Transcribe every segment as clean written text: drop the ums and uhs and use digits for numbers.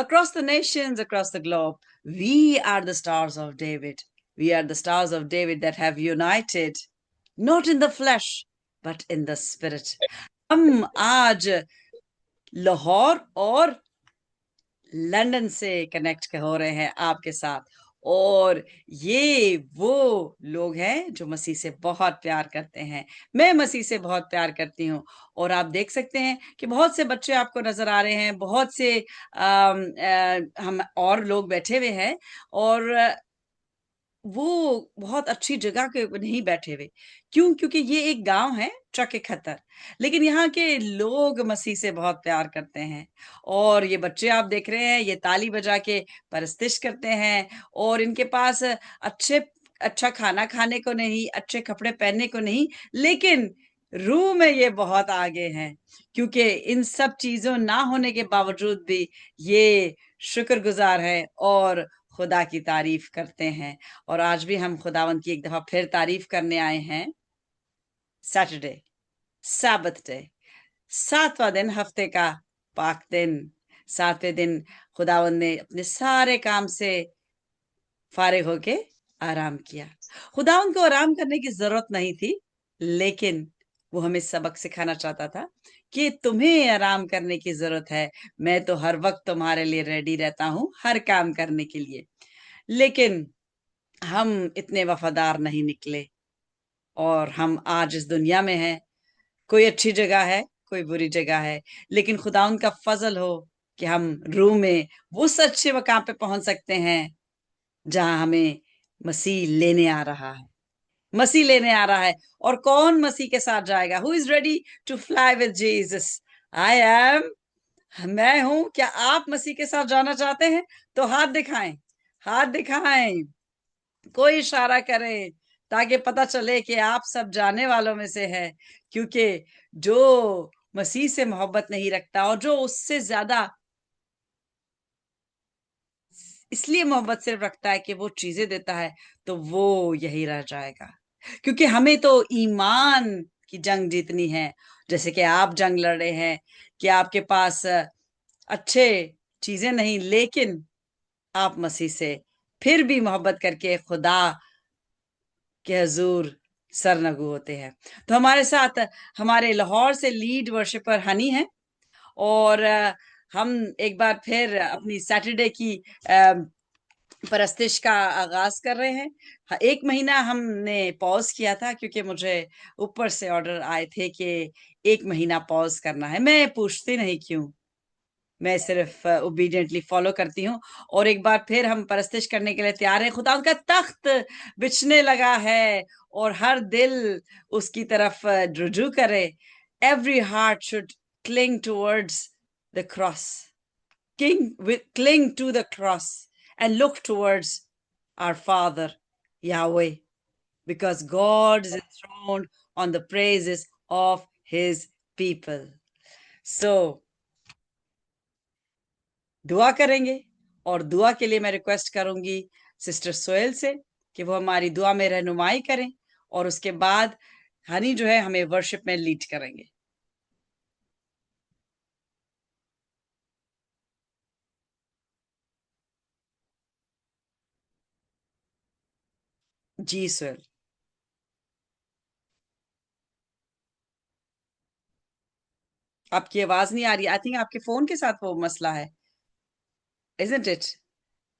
across the nations, across the globe. We are the stars of David. We are the stars of David that have united, not in the flesh, but in the spirit. हम आज लाहौर और London से connect हो रहे हैं आपके साथ, और ये वो लोग हैं जो मसीह से बहुत प्यार करते हैं। मैं मसीह से बहुत प्यार करती हूँ, और आप देख सकते हैं कि बहुत से बच्चे आपको नजर आ रहे हैं, बहुत से हम और लोग बैठे हुए हैं, और वो बहुत अच्छी जगह के नहीं बैठे हुए। क्यों? क्योंकि ये एक गांव है, ट्रक खतर, लेकिन यहाँ के लोग मसीह से बहुत प्यार करते हैं। और ये बच्चे आप देख रहे हैं, ये ताली बजा के परस्तिश करते हैं, और इनके पास अच्छा खाना खाने को नहीं, अच्छे कपड़े पहनने को नहीं, लेकिन रूह में ये बहुत आगे हैं, क्योंकि इन सब चीजों ना होने के बावजूद भी ये शुक्रगुजार है और खुदा की तारीफ करते हैं। और आज भी हम खुदावंत की एक दफा फिर तारीफ करने आए हैं। सैटरडे, सैबथ डे, 7वां दिन, हफ्ते का पाक दिन। 7वें दिन खुदावंत ने अपने सारे काम से फारिग होके आराम किया। खुदावंत को आराम करने की जरूरत नहीं थी, लेकिन वो हमें सबक सिखाना चाहता था कि तुम्हें आराम करने की जरूरत है। मैं तो हर वक्त तुम्हारे लिए रेडी रहता हूँ, हर काम करने के लिए। लेकिन हम इतने वफादार नहीं निकले, और हम आज इस दुनिया में हैं। कोई अच्छी जगह है, कोई बुरी जगह है, लेकिन खुदा उनका फजल हो कि हम रूह में वो सच्चे मकाम पे पहुंच सकते हैं जहां हमें मसीह लेने आ रहा है। मसीह लेने आ रहा है, और कौन मसीह के साथ जाएगा? Who is ready to fly with Jesus? I am. मैं हूं। क्या आप मसीह के साथ जाना चाहते हैं? तो हाथ दिखाएं, हाथ दिखाएं, कोई इशारा करे, ताकि पता चले कि आप सब जाने वालों में से है। क्योंकि जो मसीह से मोहब्बत नहीं रखता, और जो उससे ज्यादा इसलिए मोहब्बत सिर्फ रखता है कि वो चीजें देता है, तो वो यही रह जाएगा। क्योंकि हमें तो ईमान की जंग जीतनी है। जैसे कि आप जंग लड़ रहे हैं कि आपके पास अच्छे चीजें नहीं, लेकिन आप मसीह से फिर भी मोहब्बत करके खुदा के हजूर सरनगू होते हैं। तो हमारे साथ हमारे लाहौर से लीड वर्शिपर हनी है, और हम एक बार फिर अपनी सैटरडे की परस्तिश का आगाज कर रहे हैं। एक महीना हमने पॉज किया था, क्योंकि मुझे ऊपर से ऑर्डर आए थे कि 1 महीना पॉज करना है। मैं पूछती नहीं क्यों, मैं सिर्फ ओबीडियंटली फॉलो करती हूँ। और एक बार फिर हम परस्तिश करने के लिए तैयार हैं। खुदा उनका तख्त बिछने लगा है, और हर दिल उसकी तरफ रुजू करे। Every heart should cling towards the cross, cling to the cross and look towards our Father Yahweh, because God is enthroned on the praises of his people. So दुआ करेंगे, और दुआ के लिए मैं रिक्वेस्ट करूंगी सिस्टर सोहेल से कि वो हमारी दुआ में रहनुमाई करें, और उसके बाद हनी जो है हमें वर्शिप में लीड करेंगे। जी सोहेल। आपकी आवाज नहीं आ रही। आई थिंक आपके फोन के साथ वो मसला है, isn't it?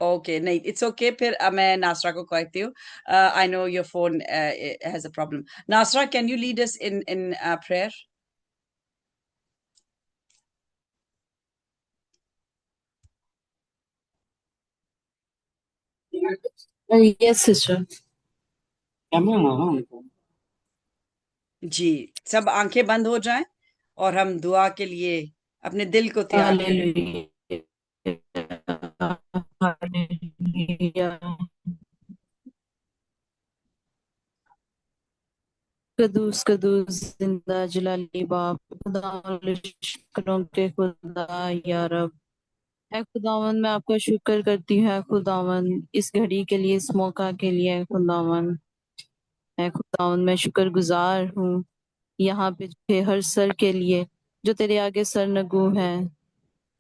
ओके, नहीं, इट्स ओके। फिर मैं नासरा को कहती हूँ। I know your phone has a problem. Nashra, can you lead us in prayer? Yes, sister. जी, सब आंखें बंद हो जाएं, और हम दुआ के लिए अपने दिल को तैयार करें। Hallelujah. Hallelujah. कदूस कदूस जिंदा जलाली बाप खुदा शुक्रों के खुदा या रब। है खुदावन, मैं आपका शुक्र करती हूँ। है खुदावन, इस घड़ी के लिए, इस मौका के लिए। है खुदावन, है खुदावन, मैं शुक्रगुजार हूँ यहाँ पे जो हर सर के लिए जो तेरे आगे सर नगू है।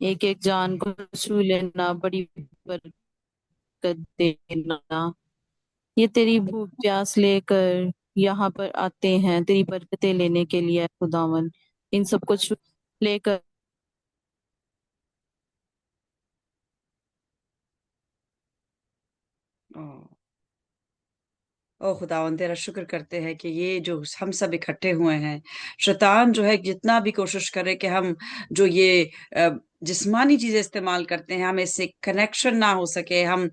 एक एक जान को छू लेना, बड़ी बरकत देना। ये तेरी भूख प्यास लेकर यहाँ पर आते हैं तेरी बरकतें लेने के लिए खुदावन। इन सब कुछ लेकर ओ ओ खुदावन तेरा शुक्र करते हैं कि ये जो हम सब इकट्ठे हुए हैं, शैतान जो है जितना भी कोशिश करे कि हम जो ये जिस्मानी चीजें इस्तेमाल करते हैं, हमें इससे कनेक्शन ना हो सके, हम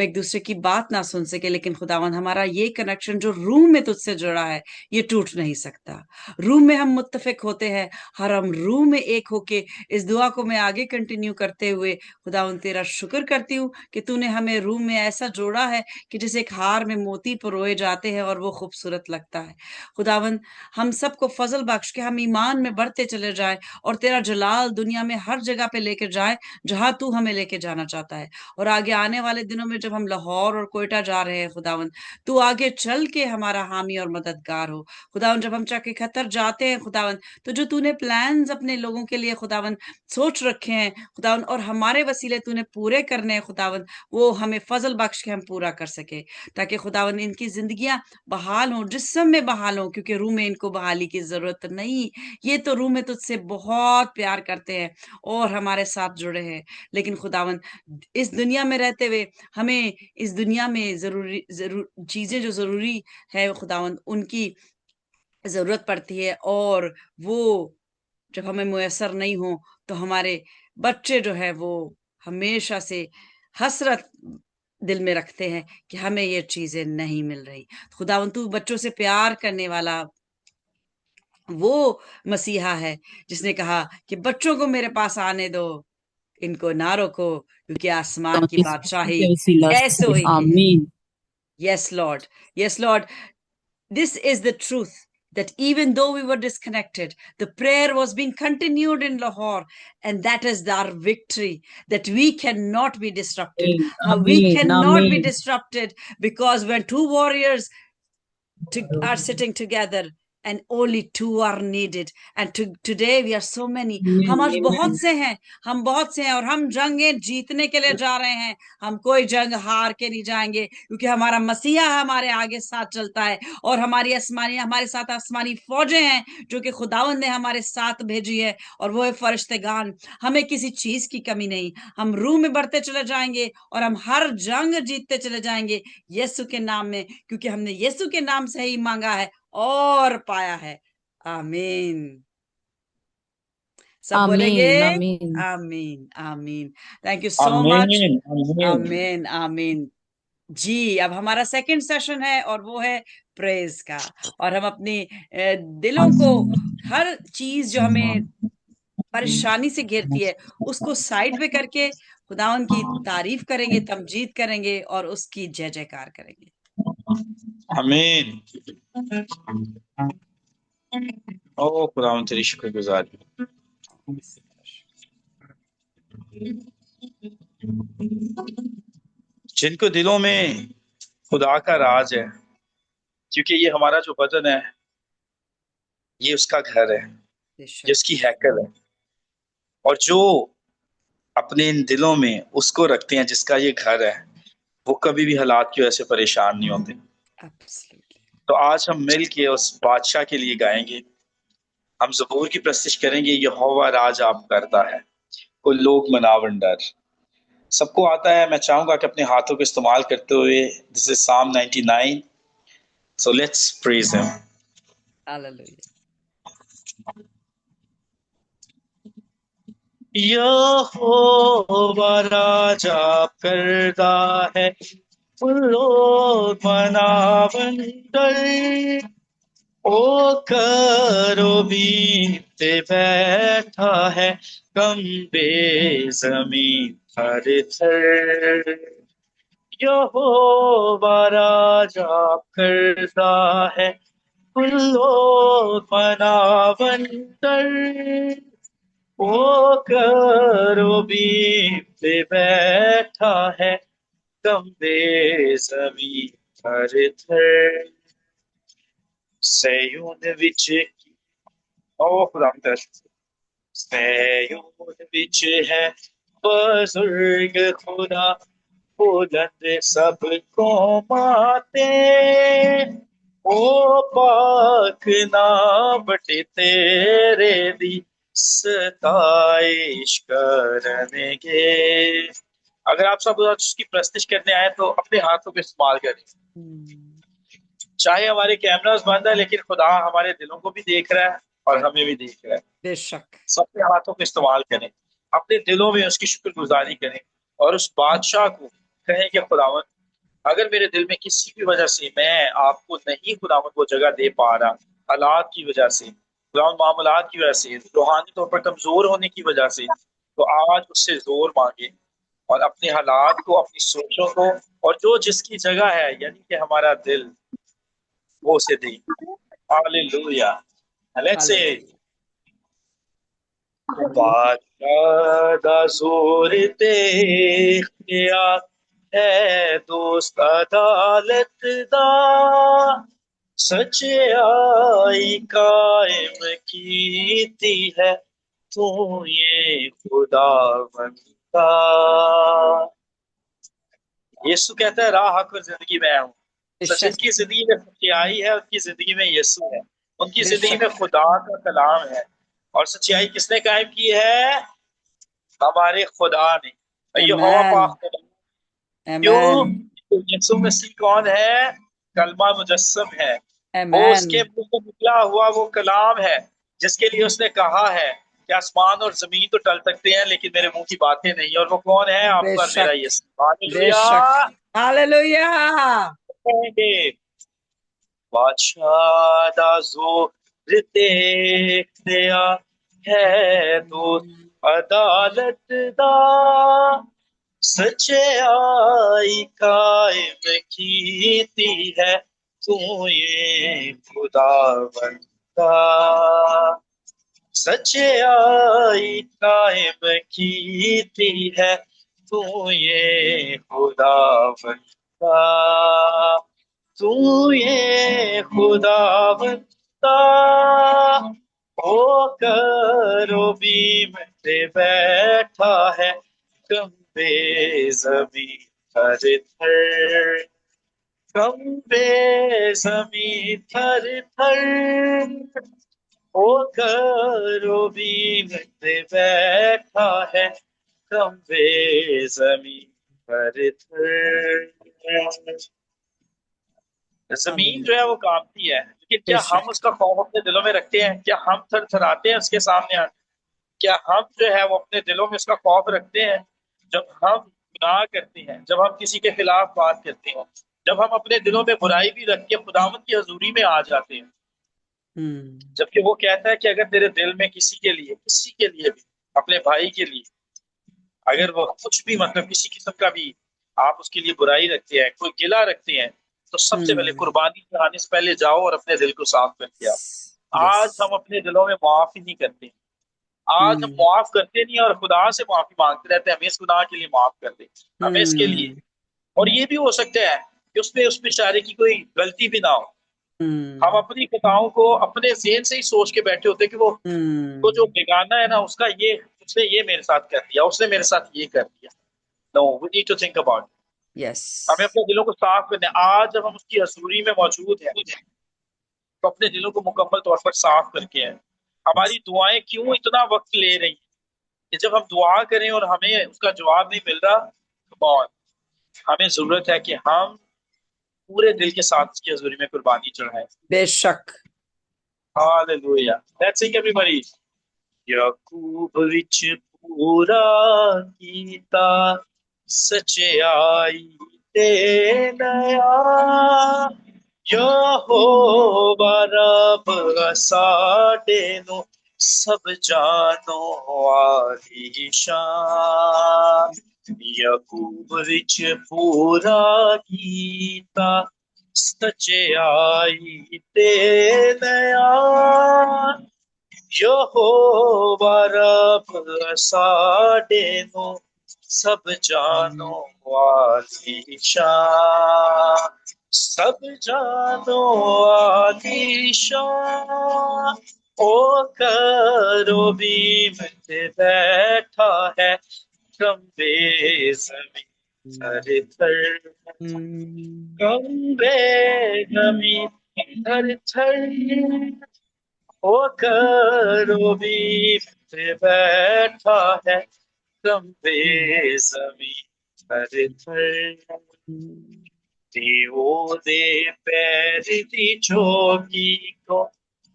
एक दूसरे की बात ना सुन सके, लेकिन खुदावन हमारा ये कनेक्शन जो रूह में तुझसे जुड़ा है ये टूट नहीं सकता। रूह में हम मुत्तफिक होते हैं, हर हम रूह में एक होके इस दुआ को मैं आगे कंटिन्यू करते हुए खुदावन तेरा शुक्र करती हूँ कि तूने हमें रूह में ऐसा जोड़ा है कि जैसे एक हार में मोती परोए जाते हैं और वो खूबसूरत लगता है। खुदावन हम सबको फजल बख्श के हम ईमान में बढ़ते चले जाए और तेरा जलाल दुनिया में हर जगह पे लेकर जाए जहां तू हमें लेके जाना चाहता है। और आगे आने वाले दिनों में जब हम लाहौर और कोयटा जा रहे हैं खुदावन, तू आगे चल के हमारा हामी और मददगार हो। खुदावन जब हम चक्की खतर जाते हैं खुदावन, तो जो तूने प्लान्स अपने लोगों के लिए खुदावन सोच रखे हैं खुदावन, और हमारे वसीले तूने पूरे करने हैं खुदावन, वो हमें फजल बख्श के हम पूरा कर सके, ताकि खुदावन इनकी जिंदगियां बहाल हों, जिस्म में बहाल हों, क्योंकि रूह में इनको बहाली की जरूरत नहीं। ये तो रूह में तुझसे बहुत प्यार करते हैं और हमारे साथ जुड़े हैं, लेकिन खुदावन इस दुनिया में रहते हुए हमें इस दुनिया में जरूर चीजें जो जरूरी है खुदावन उनकी जरूरत पड़ती है, और वो जब हमें मुयसर नहीं हो तो हमारे बच्चे जो है वो हमेशा से हसरत दिल में रखते हैं कि हमें ये चीजें नहीं मिल रही। खुदावन तू बच्चों से प्यार करने वाला वो मसीहा है जिसने कहा कि बच्चों को मेरे पास आने दो, इनको ना रोको, क्योंकि आसमान की बादशाही के वसीला ऐसो से ही की है। आमीन। Yes Lord, yes Lord, this is the truth, that even though we were disconnected, the prayer was being continued in Lahore, and that is our victory, that we cannot be disrupted. We आमीन cannot be आमीन disrupted because when two warriors are sitting together and only two are needed, and today we are so many, हम आज बहुत से हैं, हम बहुत से हैं, और हम जंगें जीतने के लिए जा रहे हैं। हम कोई जंग हार के नहीं जाएंगे, क्योंकि हमारा मसीहा हमारे आगे साथ चलता है, और हमारे साथ आसमानी फौजें हैं जो कि खुदावंद ने हमारे साथ भेजी है, और वो है फरिश्तेगान। हमें किसी चीज की कमी नहीं, हम रूह में बढ़ते चले जाएंगे और हम हर जंग जीतते चले जाएंगे यीशु के नाम में, क्योंकि हमने यीशु के नाम से ही मांगा है और पाया है। आमीन। सब बोलेंगे आमीन आमीन आमीन आमीन। Thank you so much. आमीन आमीन। आमीन आमीन। जी अब हमारा सेकंड सेशन है और वो है प्रेज का, और हम अपनी दिलों को, हर चीज जो हमें परेशानी से घेरती है उसको साइड पे करके खुदावन की तारीफ करेंगे, तमजीद करेंगे और उसकी जय जयकार करेंगे। आमीन। ओ खुदावंद तेरी शुक्रगुजारी। जिनको दिलों में खुदा का राज है, क्योंकि ये हमारा जो बदन है ये उसका घर है, ये उसकी हैकल है, और जो अपने इन दिलों में उसको रखते हैं जिसका ये घर है, वो कभी भी हालात की वजह से परेशान नहीं होते। तो आज हम मिल के उस बादशाह के लिए गाएंगे, हम ज़बूर की प्रस्तिश करेंगे, यहोवा राज आप करता है, को लोग मनावन डर। सबको आता है, मैं चाहूंगा कि अपने हाथों को इस्तेमाल करते हुए, this is psalm 99, so let's praise him. Hallelujah. यहोवा राज आप करता है, लोग मनावन डर। ओ करो बीते बैठा है, कम बेज़मीन हर थर। यहोवा राजा करता है, लोग मनावन डर। ओ करो बीते बैठा है, कम बेज़मीन हर थर। सयून विच ओ खुदा तेरा शुक्र। सयून बिच है बुजुर्ग खुदा, बुलंद सबको माते, ओ पाक नाम तेरे दी सताइश करनेगे। अगर आप सब उसकी प्रस्तिश करने आए तो अपने हाथों को इस्तेमाल करें। चाहे हमारे कैमरास बंद है, लेकिन खुदा हमारे दिलों को भी देख रहा है और हमें भी देख रहा है। बेशक सबके हाथों को इस्तेमाल करें, अपने दिलों में उसकी शुक्रगुजारी करें और उस बादशाह को कहें कि खुदावन, अगर मेरे दिल में किसी भी वजह से मैं आपको नहीं खुदावन वो जगह दे पा रहा, हालात की वजह से, खुदावन मामलात की वजह से, रूहानी तौर पर कमजोर होने की वजह से, तो आज उससे जोर मांगे और अपने हालात को, अपनी सोचों को और जो जिसकी जगह है यानी कि हमारा दिल, वो उसे दे। हालेलुया। लेट्स से बादशाह दा जोर देखिया है दोस्त अदालत दा, सच्चाई कायम कीती है तू ये खुदावंदा। यीशु कहता है राह हक और जिंदगी मैं हूँ। जिनकी जिंदगी में सच्चाई है उनकी जिंदगी में यीशु है, उनकी जिंदगी में खुदा का कलाम है। और सच्चाई किसने कायम की है? हमारे खुदा ने। यहोवा पाक क्यों? तो यीशु मसीह कौन है? कलमा मुजस्सम है। वो उसके मुंह से निकला हुआ वो कलाम है जिसके लिए उसने कहा है कि आसमान और जमीन तो टल सकते हैं लेकिन मेरे मुंह की बातें नहीं। और वो कौन है? आपका और मेरा यीशु। Hallelujah, hallelujah. बादशाह दा जोर देखदिया है तो अदालत दा, सच्चाई कायम कीती है तू ये खुदावंदा, सच्चाई कायम कीती है तू ये खुदावंदा, तू ये खुदावंदा। ओ करो बीम पे बैठा है कम्बे जमीन थर थर, कम्बे जमीन थर थर। ओ करो बीम पे बैठा है कम्बे जमीन थर थर। जमीन जो है वो कांपती है, लेकिन क्या हम उसका खौफ अपने दिलों में रखते हैं? क्या हम थरथराते हैं उसके सामने आके? क्या हम जो है वो अपने दिलों में उसका खौफ रखते हैं? जब हम गुनाह करते हैं, जब हम किसी के खिलाफ बात करते हैं, जब हम अपने दिलों में बुराई भी रख के खुदावंद की हजूरी में आ जाते हैं, जबकि वो कहता है कि अगर तेरे दिल में किसी के लिए भी, अपने भाई के लिए, अगर वो कुछ भी मतलब किसी किस्म का भी आप उसके लिए बुराई रखते हैं, कोई गिला रखते हैं, तो सबसे पहले कुर्बानी चढ़ाने से पहले जाओ और अपने दिल को साफ करके आओ। आज हम अपने दिलों में माफ ही नहीं करते। आज हम माफ करते नहीं और खुदा से माफी मांगते रहते हैं, हमें इस गुनाह के लिए माफ कर दे, हमें इसके लिए। और ये भी हो सकता है कि उसमें उस बेचारे की कोई गलती भी ना हो। हम अपनी खताओं को अपने ज़हन से ही सोच के बैठे होते कि वो तो जो बेगाना है ना, उसका ये, उसने ये मेरे साथ कर दिया, उसने मेरे साथ ये कर दिया। No, we need to think about. हमें अपने दिलों को साफ करना है। आज जब हम उसकी हजूरी में मौजूद हैं तो अपने दिलों को मुकम्मल तौर पर साफ करके हैं। हमारी दुआएं क्यों इतना वक्त ले रही हैं कि जब हम दुआ करें और हमें उसका जवाब नहीं मिल रहा, कौन? हमें जरूरत है कि हम पूरे दिल के साथ उसकी हजूरी में कुर्बानी चढ़ाएं। बेशक। हालेलुया। Let's sing everybody. याकूब विच पूरा कीता सच्चाई ते नया, यहोवा रब साडे नु सब जानो वाली शान। याकूब विच पूरा कीता सच्चाई ते नया, यहोवा रब साडे नु सब जानो वाली शान, सब जानो वाली शान। ओ करोबीम पे बैठा है, कम्बे जमीन थर थर, कम्बे जमीन थर थर। ओ करोबीम पे बैठा है, कम्बे जमीन थर थर। देवो दे पैर दी चौकी को,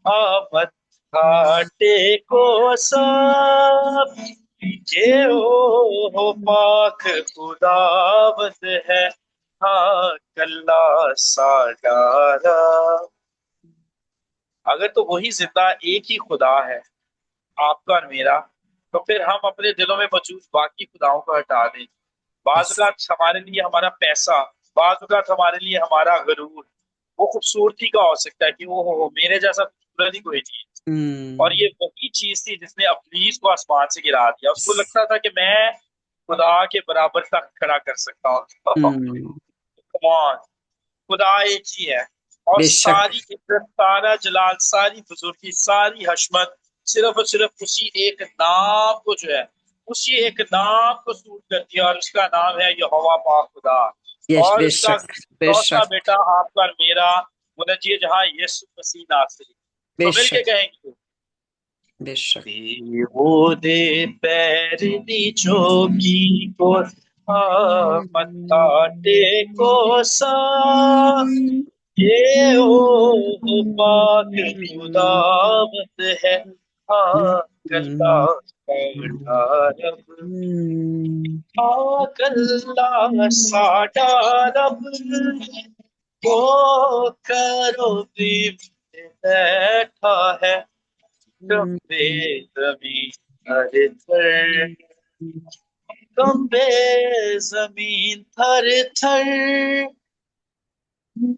आमद घाटे को सब, ये हो पाक खुदावत है, हाँ कल्ला साडारा। अगर तो वही जिंदा एक ही खुदा है, आपका और मेरा, तो फिर हम अपने दिलों में मौजूद बाकी खुदाओं को हटा दें। बाज़ Yes. औक़ात हमारे लिए हमारा पैसा, बाज़ औक़ात हमारे लिए हमारा गरूर, वो खूबसूरती का हो सकता है कि वो मेरे जैसा खूबसूरत ही कोई नहीं है। और ये वही चीज थी जिसने अब्लीस को आसमान से गिरा दिया। उसको लगता था कि मैं खुदा के बराबर तक खड़ा कर सकता हूँ। Come on, खुदा एक ही है, और बेशक सारी इज्जत, सारा जलाल, सारी बुजुर्गी, सारी हशमत सिर्फ और सिर्फ उसी एक नाम को जो है, उसी एक नाम को सूट करती है, और उसका नाम है यहोवा पाक खुदा। यश और उसका बेशक लौता बेशक बेटा आपका और मेरा मुनजी जहां यीशु मसीह नासरी। तो मिलके बेशक कहेंगे, बेशक वो दे पैर दी चौकी को, मत्था को सा, ये ओ पाक खुदावत है, हाँ कल्ला साडा रब, हाँ कल्ला साडा रब। वो करो भी बैठा है, कम्बे जमीन थर थर, कम्बे जमीन थर थर।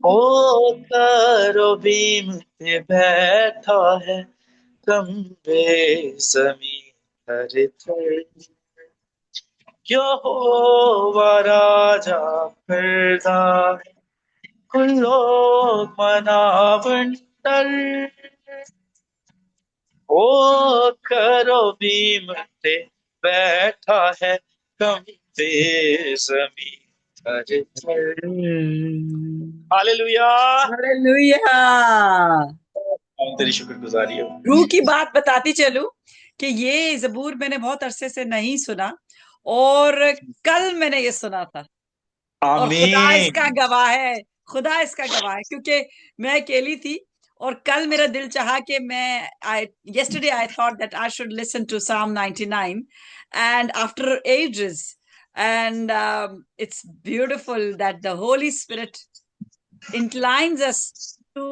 ओ करोबीम पे बैठा है, कम्बे जमीन थर थर। यहोवा राजा फिरदा है, खुलो मनावंतर। ओ करोबीम पे बैठा है, कम्बे जमीन थर थर। हालेलुया। हालेलुया। तेरी शुक्रगुजारी हो। रूह की बात बताती चलूं कि ये जबूर मैंने बहुत अरसे से नहीं सुना, और कल मैंने ये सुना था, और खुदा इसका आमीन। गवाह है, खुदा इसका गवाह है, क्योंकि मैं अकेली थी, और कल मेरा दिल चाहा कि मैं yesterday I thought that I should listen to Psalm 99, and after ages, and it's beautiful that the Holy Spirit inclines us to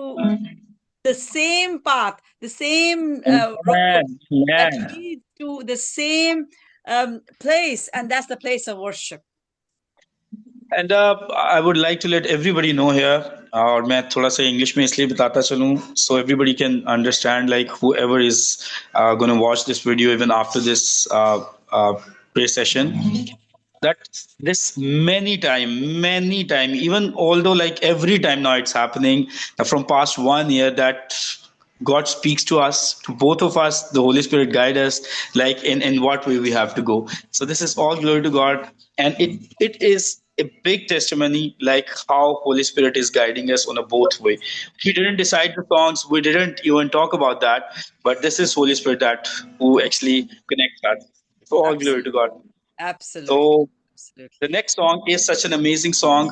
the same path, the same road that Amen. leads to the same place, and that's the place of worship. And I would like to let everybody know here, और मैं थोड़ा सा English में इसलिए बताता चलूं, so everybody can understand, like whoever is going to watch this video even after this prayer session, that this many time, even although like every time now it's happening from past 1 year, that God speaks to us, to both of us. The Holy Spirit guide us, like in what way we have to go. So this is all glory to God, and it is a big testimony, like how Holy Spirit is guiding us on a both way. We didn't decide the songs, we didn't even talk about that, but this is Holy Spirit that who actually connects us. So all glory to God. Absolutely. So Absolutely. the next song is such an amazing song.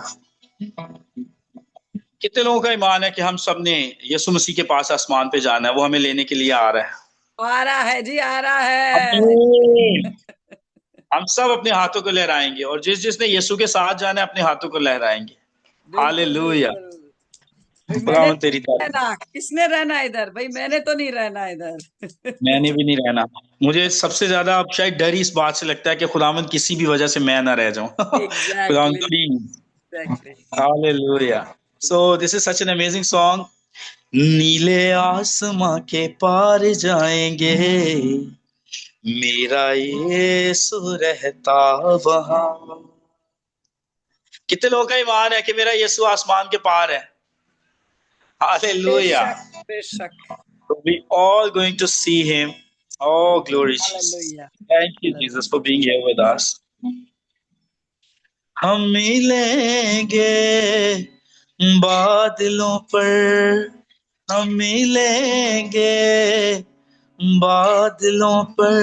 कितने लोगों का ईमान है कि हम सब ने यीशु मसीह के पास आसमान पे जाना है, वो हमें लेने के लिए आ रहा है। आ रहा है जी, आ रहा है। आमीन। हम सब अपने हाथों को लहराएंगे, और जिस जिसने यीशु के साथ जाना है अपने हाथों को लहराएंगे। बिल्कुल हालेलुया। बिल्कुल। भाई मैंने खुदावंद तेरी तारीफ। रहना, किसने रहना इधर? भाई मैंने तो नहीं रहना इधर। मैंने भी नहीं रहना। मुझे सबसे ज्यादा अब शायद डर इस बात से लगता है कि खुदावंद किसी भी वजह से मैं ना रह जाऊं। खुदावंद exactly please. Exactly. Hallelujah. So this is such an amazing song. नीले आसमां के पार जाएंगे, मेरा यीशु रहता वहां। कितने लोगों का ईमान है कि मेरा यीशु आसमान के पार है? हालेलुया। बेशक बेशक। So we all going to see him. Oh, glory Jesus. Hallelujah. Thank you, Jesus, for being here with us. हम मिलेंगे बादलों पर, हम मिलेंगे बादलों पर,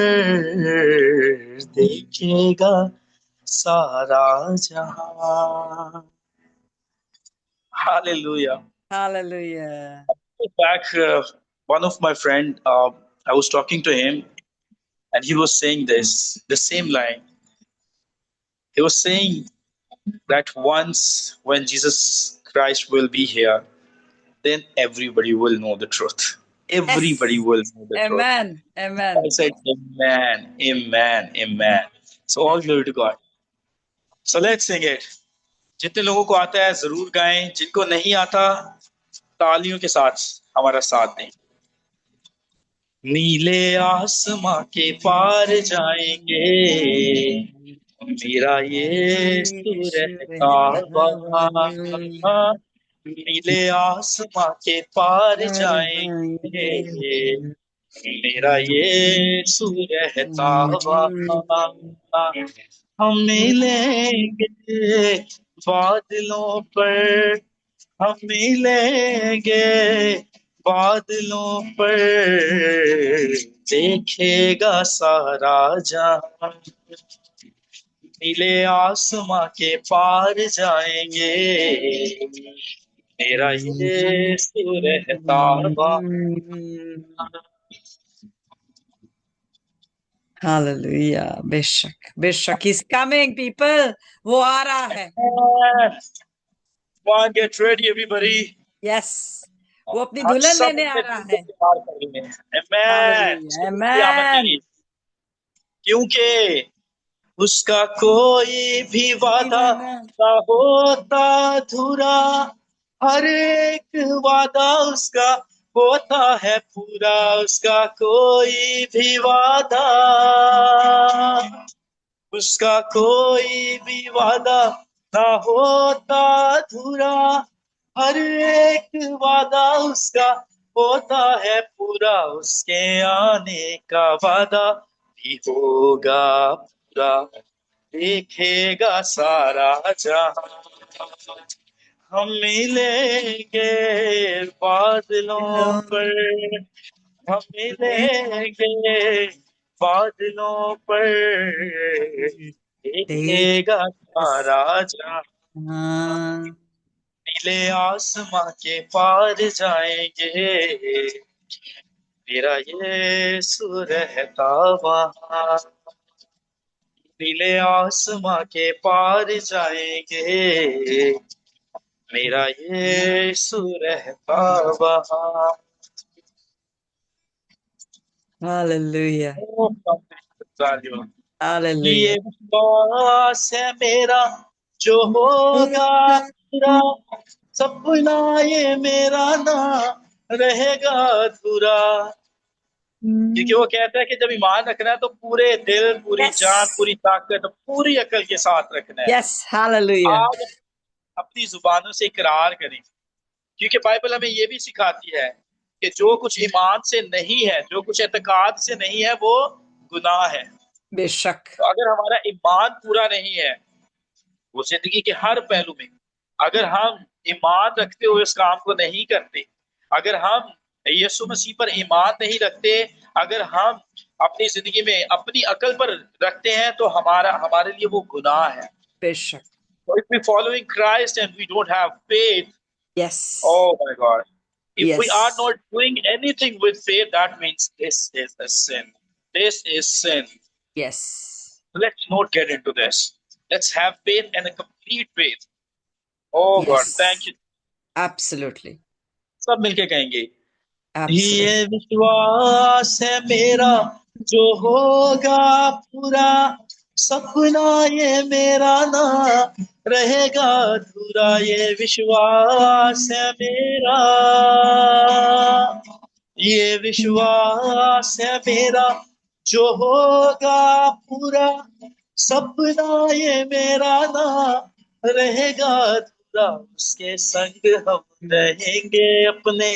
देखेगा सारा जहां. Hallelujah. Hallelujah. Back, one of my friend, I was talking to him, and he was saying the same line. He was saying that once when Jesus Christ will be here, then everybody will know the truth. Everybody Yes. will know the truth. Amen. Amen. I said, Amen, Amen, Amen. So all glory to God. So let's sing it. जितने लोगों को आता है जरूर गाएं, जिनको नहीं आता तालियों के साथ हमारा साथ दें. नीले आसमां के पार जाएंगे, मेरा ये रहता वहाँ. नीले आसमां के पार जाएंगे, मेरा ये रहता वहाँ. हम मिलेंगे बादलों पर, हम मिलेंगे बादलों पर, देखेगा सारा जहां. नीले आसमां के पार जाएंगे, मेरा ये रहता वहाँ. Hallelujah. बेशक बेशक. He's coming, people. वो आ रहा है. Come on, get ready, everybody. Yes. वो अपनी हम दुल्हन सब लेने आ अपने रहा दिल को है. प्यार कर रहे हैं. Amen. Hallelujah. Amen. क्योंकि उसका कोई भी वादा ना होता अधूरा, हर एक वादा उसका होता है पूरा. उसका कोई भी वादा, उसका कोई भी वादा ना होता अधूरा, हर एक वादा उसका होता है पूरा. उसके आने का वादा भी होगा पूरा, देखेगा सारा जहां. हम मिलेंगे बादलों पर, हम मिलेंगे बादलों पर, देखेगा सारा जहां. नीले आसमां के पार जाएंगे, मेरा ये रहता वहाँ. नीले आसमां के पार जाएंगे, मेरा ये रहता वहाँ. Hallelujah. ये Hallelujah. विश्वास है मेरा जो होगा पूरा, सपना ये मेरा ना रहेगा अधूरा. क्योंकि वो कहता है कि जब ईमान रखना है तो पूरे दिल, पूरी Yes. जान, पूरी ताकत, पूरी अकल के साथ रखना है. Yes. Hallelujah. आज अपनी जुबानों से इकरार करें, क्योंकि बाइबल हमें ये भी सिखाती है कि जो कुछ ईमान से नहीं है, जो कुछ एतकाद से नहीं है, वो गुनाह है. बेशक. तो अगर हमारा ईमान पूरा नहीं है, वो जिंदगी के हर पहलू में, अगर हम ईमान रखते हुए इस काम को नहीं करते, अगर हम यीशु मसीह पर ईमान नहीं रखते, अगर हम अपनी जिंदगी में अपनी अकल पर रखते हैं, तो हमारे लिए वो गुनाह है. बेशक. So if we're following Christ and we don't have faith, Yes. oh my God, if Yes. we are not doing anything with faith, that means this is a sin. This is sin. Yes. Let's not get into this. Let's have faith and a complete faith. Oh Yes. God, thank you. Absolutely. सब मिलके कहेंगे, Absolutely. ये विश्वास है मेरा जो होगा पूरा, सपना ये मेरा ना रहेगा अधूरा. ये विश्वास है मेरा, ये विश्वास है मेरा जो होगा पूरा, सपना ये मेरा ना रहेगा अधूरा. उसके संग हम रहेंगे अपने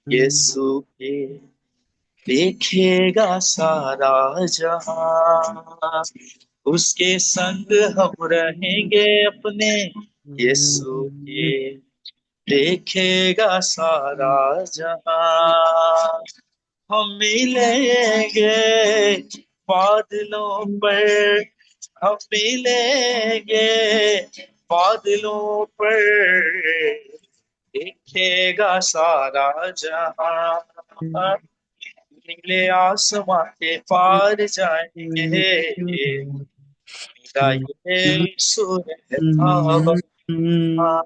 यीशु के देखेगा सारा जहां, उसके संग हम रहेंगे अपने, यीशु के देखेगा सारा जहां। हम मिलेंगे बादलों पर, हम मिलेंगे बादलों पर, देखेगा सारा जहां। नीले आसमां के पार जाएंगे, मेरा यीशु रहता वहाँ।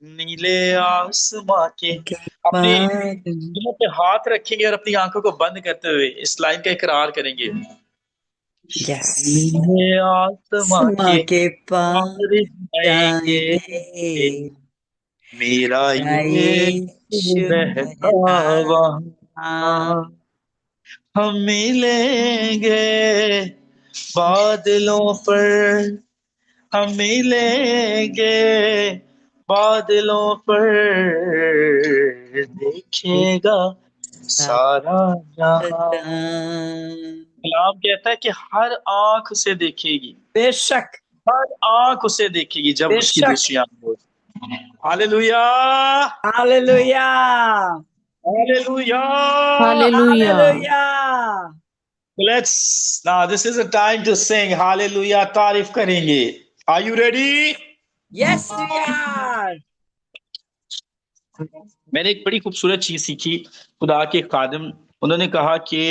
नीले आसमां के, अपने दिलों पे हाथ रखेंगे और अपनी आंखों को बंद करते हुए इस लाइन का इकरार करेंगे। यस, नीले आसमां आसमां के के पार पार जाएंगे, जाएंगे, मेरा यीशु यीशु रहता हाँ, वहाँ। हम मिलेंगे बादलों पर, हम मिलेंगे बादलों पर, देखेगा सारा जहां। कलाम कहता है कि हर आंख उसे देखेगी, बेशक, हर आंख उसे देखेगी जब उसकी बेशक, दूसरी आंख होगी। Hallelujah, hallelujah, hallelujah. Hallelujah. Hallelujah. Let's now this is a time to sing hallelujah, तारीफ करेंगे। Are you ready? Yes, we are. मैंने एक बड़ी खूबसूरत चीज सीखी, खुदा के खादिम उन्होंने कहा कि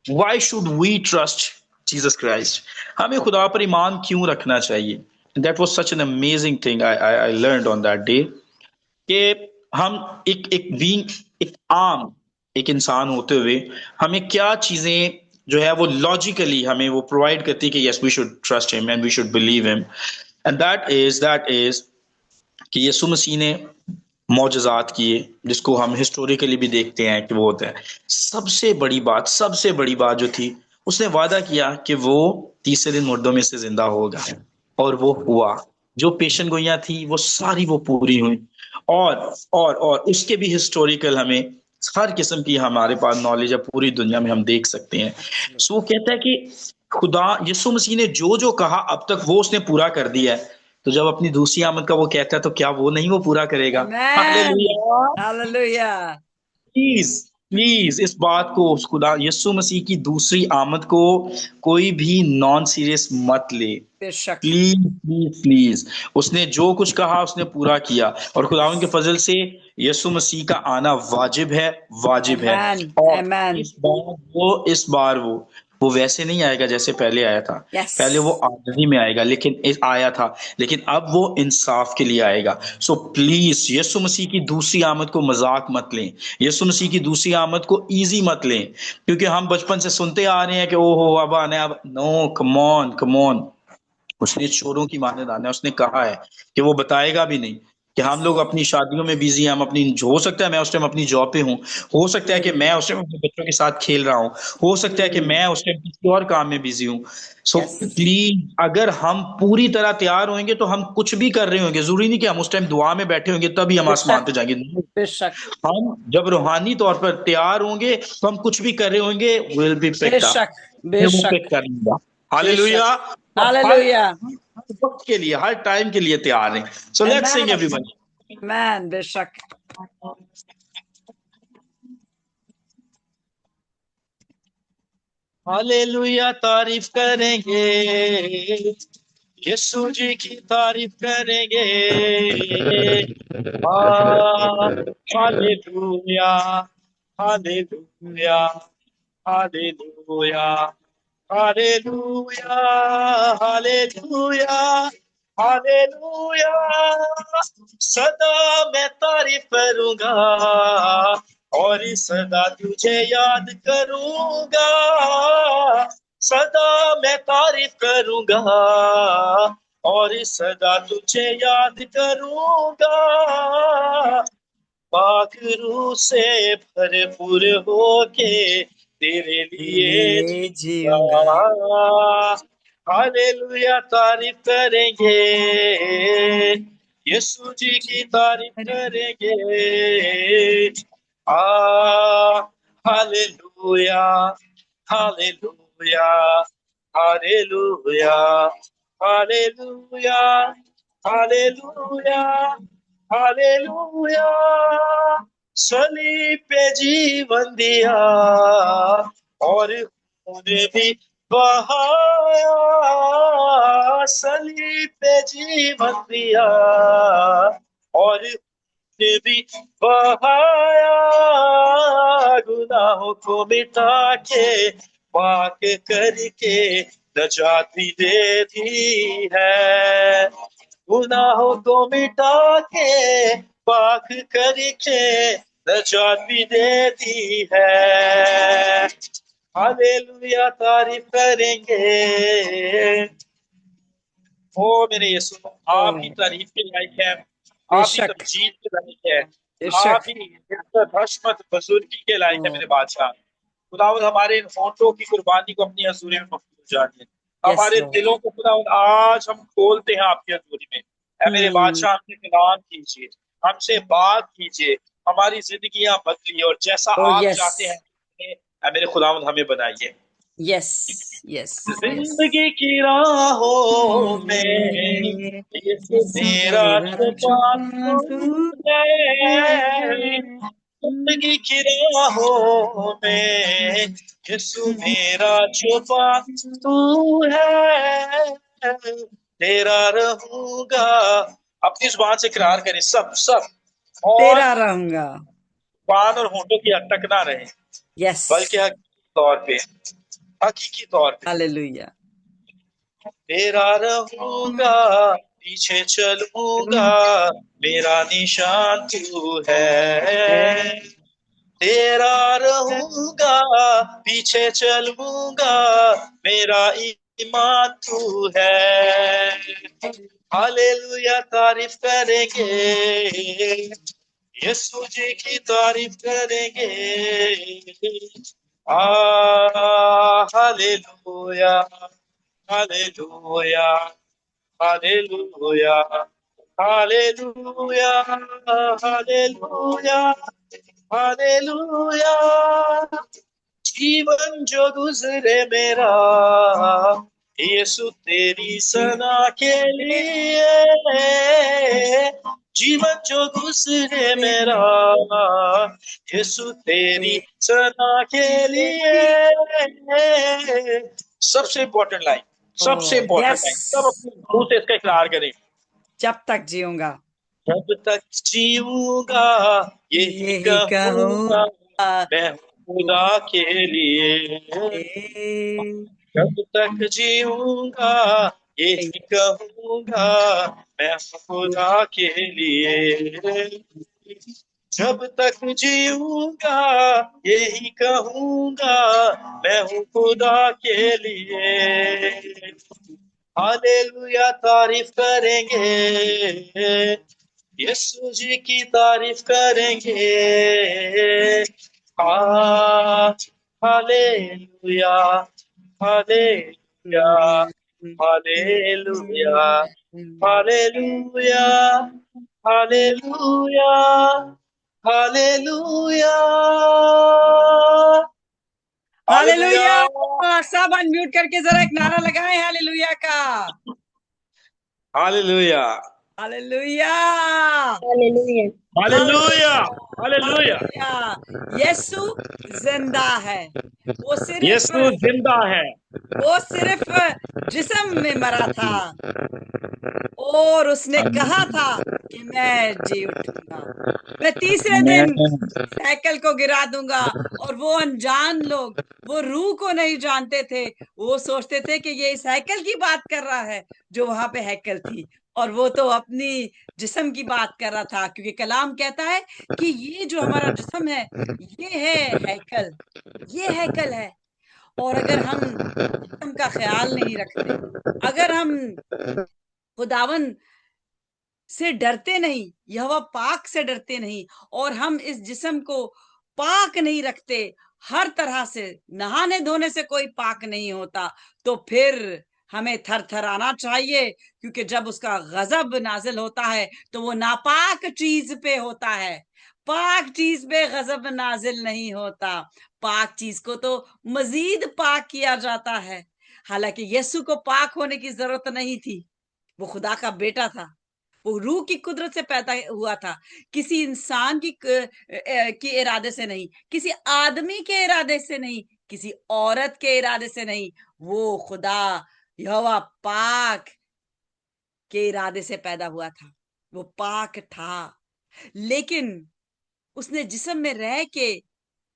why should we trust Jesus Christ? हमें खुदा पर ईमान क्यों रखना चाहिए? That was such an amazing thing I learned on that day कि हम एक एक बीइंग, एक आम एक इंसान होते हुए हमें क्या चीजें जो है वो लॉजिकली हमें वो प्रोवाइड करती है कि yes we should trust him and we should believe him, and that is कि यीशु मसीह ने मौजज़ात किए जिसको हम हिस्टोरिकली भी देखते हैं कि वो होता है। सबसे बड़ी बात जो थी, उसने वादा किया कि वो तीसरे दिन मुर्दों में से जिंदा होगा, और वो हुआ। जो पेशन गोइयां थी वो सारी वो पूरी हुई, और उसके भी हिस्टोरिकल हमें हर किस्म की हमारे पास नॉलेज है, पूरी दुनिया में हम देख सकते हैं। सो वो कहता है कि खुदा यीशु मसीह ने जो जो कहा अब तक वो उसने पूरा कर दिया है, तो जब अपनी दूसरी आमद का वो कहता है तो क्या वो नहीं वो पूरा करेगा? Amen. Hallelujah. Hallelujah. Please please इस बात को, उस खुदा यीशु मसीह की दूसरी आमद को कोई भी नॉन सीरियस मत ले। बेशक, प्लीज प्लीज प्लीज, उसने जो कुछ कहा उसने पूरा किया, और खुदावंद के फजल से यीशु मसीह का आना वाजिब है, वाजिब है। Amen. और Amen. इस बार वो वैसे नहीं आएगा जैसे पहले आया था। पहले वो Yes. आदमी में आएगा, आया था, लेकिन अब वो इंसाफ के लिए आएगा। सो प्लीज यीशु मसीह की दूसरी आमद को मजाक मत लें, यीशु मसीह की दूसरी आमद को इजी मत लें, क्योंकि हम बचपन से सुनते आ रहे हैं कि ओहो अब आना है, अब no, come on come on. उसने चोरों की मानद आना है, उसने कहा है कि वो बताएगा भी नहीं, कि हम लोग अपनी शादियों में बिजी हैं, हम अपनी, हो सकता है मैं उस टाइम अपनी जॉब पे हूँ, हो सकता है कि मैं उस टाइम अपने बच्चों के साथ खेल रहा हूँ, हो सकता है कि मैं उस टाइम किसी और काम में बिजी हूँ। सो Yes. प्लीज अगर हम पूरी तरह तैयार होंगे तो हम कुछ भी कर रहे होंगे, जरूरी नहीं कि हम उस टाइम दुआ में बैठे होंगे तभी हम आसमान बेशक, पे जाएंगे। बेशक, हम जब रूहानी तौर पर तैयार होंगे तो हम कुछ भी कर रहे होंगे, विल बी पिक्ड अप, बेशक, फिर वो बेशक, पिक कर लेगा। बेशक। हालेलुया। तो Hallelujah. हर वक्त के लिए, हर टाइम के लिए तैयार हैं। So let's Singh Amen. Everyone. Amen. बेशक। हालेलुया, तारीफ करेंगे, यीशु जी की तारीफ करेंगे। Hallelujah, hallelujah, hallelujah, hallelujah, hallelujah, hallelujah. सदा मैं तारीफ करूंगा और सदा तुझे याद करूंगा, सदा मैं तारीफ करूंगा और सदा तुझे याद करूंगा। पाक रूह से भरपूर होके तेरे लिए लिए जीऊंगा। जीऊंगा। हालेलुया, तारीफ करेंगे, यीशु जी की तारीफ करेंगे। Hallelujah, hallelujah, hallelujah, hallelujah, hallelujah, hallelujah. सलीब पे जीवन दिया और खून भी बहाया, सलीब पे जीवन दिया और खून भी बहाया, गुनाहों को मिटा के पाक करके नजात भी दे दी है, गुनाहों को मिटा के पाक करके नजात भी दे दी है। हालेलुया, तारीफ करेंगे। ओ मेरे यीशु, आप ही तारीफ के लायक है, आप ही बेशक, तमजीद के लायक है, बेशक। आप ही इज्जत हशमत बुजुर्गी के लायक है मेरे बादशाह। खुदावंद हमारे इन होंठों की कुर्बानी को अपनी हजूरी में मकबूल जानिए, यस हमारे लॉर्ड। दिलों को खुदावंद आज हम खोलते हैं आपकी हजूरी में। ऐ मेरे बादशाह, हमसे कलाम कीजिए, हमसे बात कीजिए, हमारी जिंदगियां बदलिए और जैसा ओ आप यस, चाहते हैं ऐ मेरे खुदावंद हमें बनाइए। Yes, yes, yes. जिंदगी की राहों में यीशु मेरा छुपा तू है, जिंदगी की राहों में यीशु मेरा छुपा तू है, तेरा रहूंगा। अपनी जुबान से इकरार करें सब सब, और तेरा रहूंगा। कान और होंठों की अटक ना रहे, यस। बल्कि हकीकी तौर पे हालेलुया। तेरा रहूंगा, पीछे चलूंगा, मेरा निशान तू है, तेरा रहूंगा, पीछे चलूंगा, मेरा ईमान तू है। हालेलुया, तारीफ करेंगे, यीशु जी की तारीफ करेंगे। Hallelujah, hallelujah, hallelujah, hallelujah, hallelujah, hallelujah. जीवन जो गुजरे मेरा यीशु तेरी सना के लिए, जीवन जो गुजरे मेरा यीशु तेरी सना के लिए। सबसे इम्पोर्टेंट लाइन, सबसे इम्पोर्टेंट यस। लाइन, सब अपने मुंह से इसका इकरार करें। जब तक जीऊंगा जब तक जीऊंगा यही यही कहूंगा, कहूंगा। मैं खुदा के लिए। जब तक जीऊंगा यही कहूंगा, मैं खुदा के लिए। जब तक जीऊंगा यही कहूंगा, मैं हूँ खुदा के लिए। हालेलुया, तारीफ करेंगे, यीशु जी की तारीफ करेंगे। Hallelujah, hallelujah, hallelujah, hallelujah, hallelujah, hallelujah, hallelujah, hallelujah. सब अनम्यूट करके जरा एक नारा लगाएं हालेलुया का। Hallelujah, hallelujah. Hallelujah, hallelujah, hallelujah. Hallelujah. यीशु जिंदा है। वो सिर्फ यीशु जिंदा है, वो सिर्फ जिस्म में मरा था और उसने कहा था कि मैं जी उठूंगा, मैं तीसरे दिन साइकिल को गिरा दूंगा। और वो अनजान लोग, वो रूह को नहीं जानते थे, वो सोचते थे कि ये साइकिल की बात कर रहा है जो वहां पे हैकल थी, और वो तो अपनी जिस्म की बात कर रहा था, क्योंकि कलाम कहता है कि ये जो हमारा जिस्म है ये है हैकल, ये हैकल है। और अगर हम जिस्म का ख्याल नहीं रखते, अगर हम खुदावन से डरते नहीं, यहोवा पाक से डरते नहीं, और हम इस जिस्म को पाक नहीं रखते, हर तरह से नहाने धोने से कोई पाक नहीं होता, तो फिर हमें थरथराना चाहिए, क्योंकि जब उसका गजब नाजिल होता है तो वो नापाक चीज पे होता है। पाक चीज पे गजब नाजिल नहीं होता, पाक चीज को तो मजीद पाक किया जाता है। हालांकि यीशु को पाक होने की जरूरत नहीं थी, वो खुदा का बेटा था, वो रूह की कुदरत से पैदा हुआ था, किसी इंसान की इरादे से नहीं, किसी आदमी के इरादे से नहीं, किसी औरत के इरादे से नहीं, वो खुदा यहोवा पाक के इरादे से पैदा हुआ था। वो पाक था, लेकिन उसने जिस्म में रह के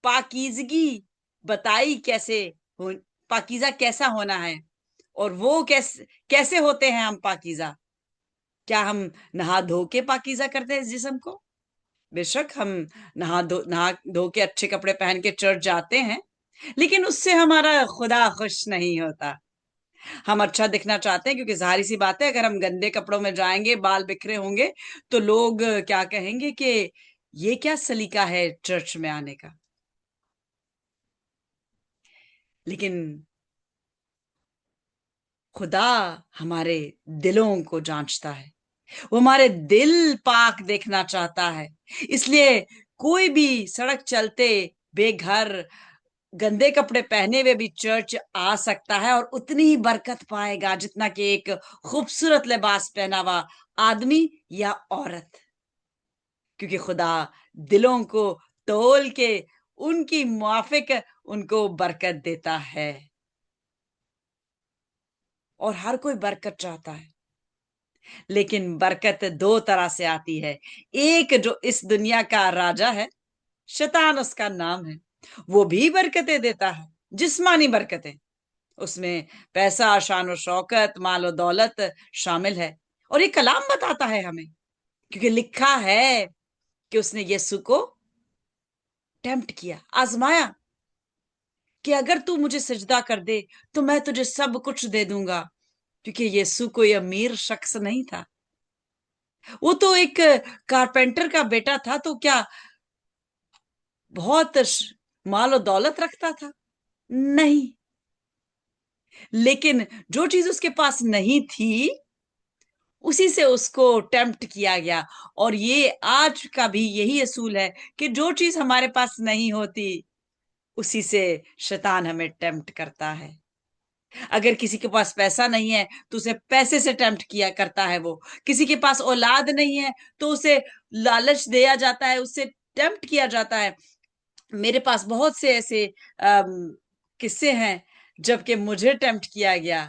पाकीज़गी बताई, कैसे हो, पाकीज़ा कैसा होना है। और वो कैसे कैसे होते हैं हम पाकीज़ा? क्या हम नहा धो के पाकीज़ा करते हैं इस जिस्म को? बेशक हम नहा धो के अच्छे कपड़े पहन के चर्च जाते हैं, लेकिन उससे हमारा खुदा खुश नहीं होता। हम अच्छा दिखना चाहते हैं, क्योंकि जाहिर सी बात है, अगर हम गंदे कपड़ों में जाएंगे, बाल बिखरे होंगे, तो लोग क्या कहेंगे कि ये क्या सलीका है चर्च में आने का। लेकिन खुदा हमारे दिलों को जांचता है, वो हमारे दिल पाक देखना चाहता है। इसलिए कोई भी सड़क चलते बेघर गंदे कपड़े पहने हुए भी चर्च आ सकता है, और उतनी ही बरकत पाएगा जितना कि एक खूबसूरत लिबास पहना हुआ आदमी या औरत, क्योंकि खुदा दिलों को तोल के उनकी मुआफिक उनको बरकत देता है। और हर कोई बरकत चाहता है, लेकिन बरकत दो तरह से आती है। एक जो इस दुनिया का राजा है, शैतान उसका नाम है, वो भी बरकतें देता है, जिस्मानी बरकतें, उसमें पैसा, शान और शौकत, माल और दौलत शामिल है। और ये कलाम बताता है हमें, क्योंकि लिखा है कि उसने यीशु को टेम्प्ट किया, आजमाया, कि अगर तू मुझे सजदा कर दे तो मैं तुझे सब कुछ दे दूंगा। क्योंकि यीशु कोई अमीर शख्स नहीं था, वो तो एक कारपेंटर का बेटा था, तो क्या बहुत माल और दौलत रखता था? नहीं। लेकिन जो चीज उसके पास नहीं थी, उसी से उसको टेम्प्ट किया गया। और ये आज का भी यही असूल है कि जो चीज हमारे पास नहीं होती, उसी से शैतान हमें टेम्प्ट करता है। अगर किसी के पास पैसा नहीं है तो उसे पैसे से टेम्प्ट किया करता है। वो किसी के पास औलाद नहीं है तो उसे लालच दिया जाता है, उससे टेम्प्ट किया जाता है। मेरे पास बहुत से ऐसे किस्से हैं जबकि मुझे टेम्प्ट किया गया।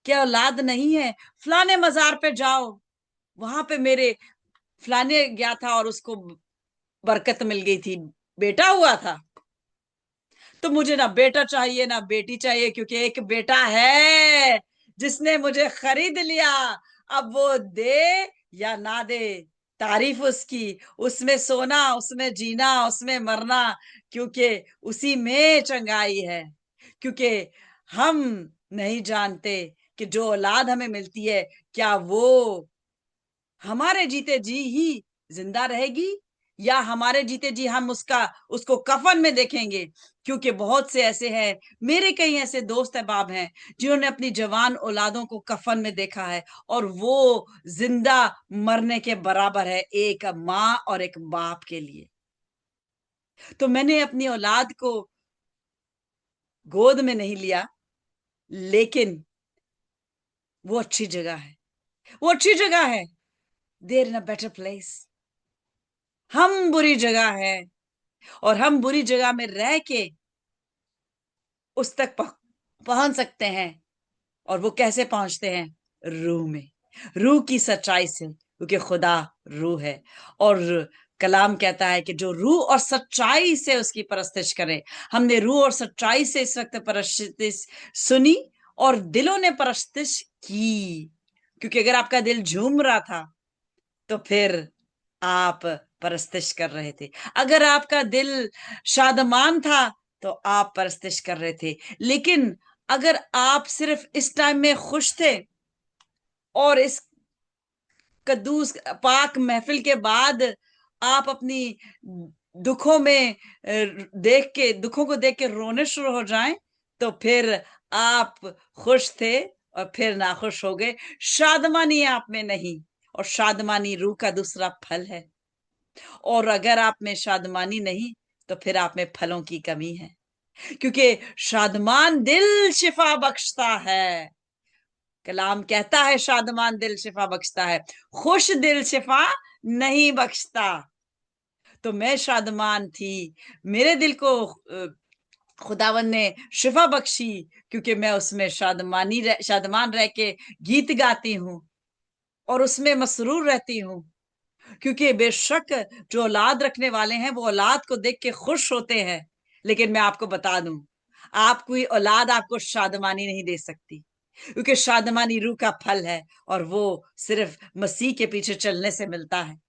क्या औलाद नहीं है? फलाने मजार पे जाओ, वहां पे मेरे फलाने गया था और उसको बरकत मिल गई थी, बेटा हुआ था। तो मुझे ना बेटा चाहिए ना बेटी चाहिए, क्योंकि एक बेटा है जिसने मुझे खरीद लिया। अब वो दे या ना दे, तारीफ उसकी, उसमें सोना, उसमें जीना, उसमें मरना, क्योंकि उसी में चंगाई है। क्योंकि हम नहीं जानते कि जो औलाद हमें मिलती है, क्या वो हमारे जीते जी ही जिंदा रहेगी, या हमारे जीते जी हम उसको कफन में देखेंगे। क्योंकि बहुत से ऐसे हैं, मेरे कई ऐसे दोस्त अहबाब हैं जिन्होंने अपनी जवान औलादों को कफन में देखा है, और वो जिंदा मरने के बराबर है एक माँ और एक बाप के लिए। तो मैंने अपनी औलाद को गोद में नहीं लिया, लेकिन वो अच्छी जगह है, वो अच्छी जगह है। They're in a better place. हम बुरी जगह है, और हम बुरी जगह में रह के उस तक पहुंच सकते हैं। और वो कैसे पहुंचते हैं? रूह में, रूह की सच्चाई से, क्योंकि खुदा रूह है। और कलाम कहता है कि जो रूह और सच्चाई से उसकी परस्तिश करे। हमने रूह और सच्चाई से इस वक्त परस्तिश सुनी, और दिलों ने परस्तिश की। क्योंकि अगर आपका दिल झूम रहा था तो फिर आप परस्तिश कर रहे थे। अगर आपका दिल शादमान था तो आप परस्तिश कर रहे थे। लेकिन अगर आप सिर्फ इस टाइम में खुश थे, और इस कद्दूस पाक महफिल के बाद आप अपनी दुखों को देख के रोने शुरू हो जाएं, तो फिर आप खुश थे और फिर नाखुश हो गए। शादमानी आप में नहीं, और शादमानी रूह का दूसरा फल है। और अगर आप में शादमानी नहीं तो फिर आप में फलों की कमी है, क्योंकि शादमान दिल शिफा बख्शता है। कलाम कहता है शादमान दिल शिफा बख्शता है, खुश दिल शिफा नहीं बख्शता। तो मैं शादमान थी, मेरे दिल को खुदावन ने शिफा बख्शी, क्योंकि मैं उसमें शादमान रह के गीत गाती हूँ और उसमें मसरूर रहती हूँ। क्योंकि बेशक जो औलाद रखने वाले हैं वो औलाद को देख के खुश होते हैं, लेकिन मैं आपको बता दूं, आपकी औलाद आपको शादमानी नहीं दे सकती, क्योंकि शादमानी रूह का फल है और वो सिर्फ मसीह के पीछे चलने से मिलता है।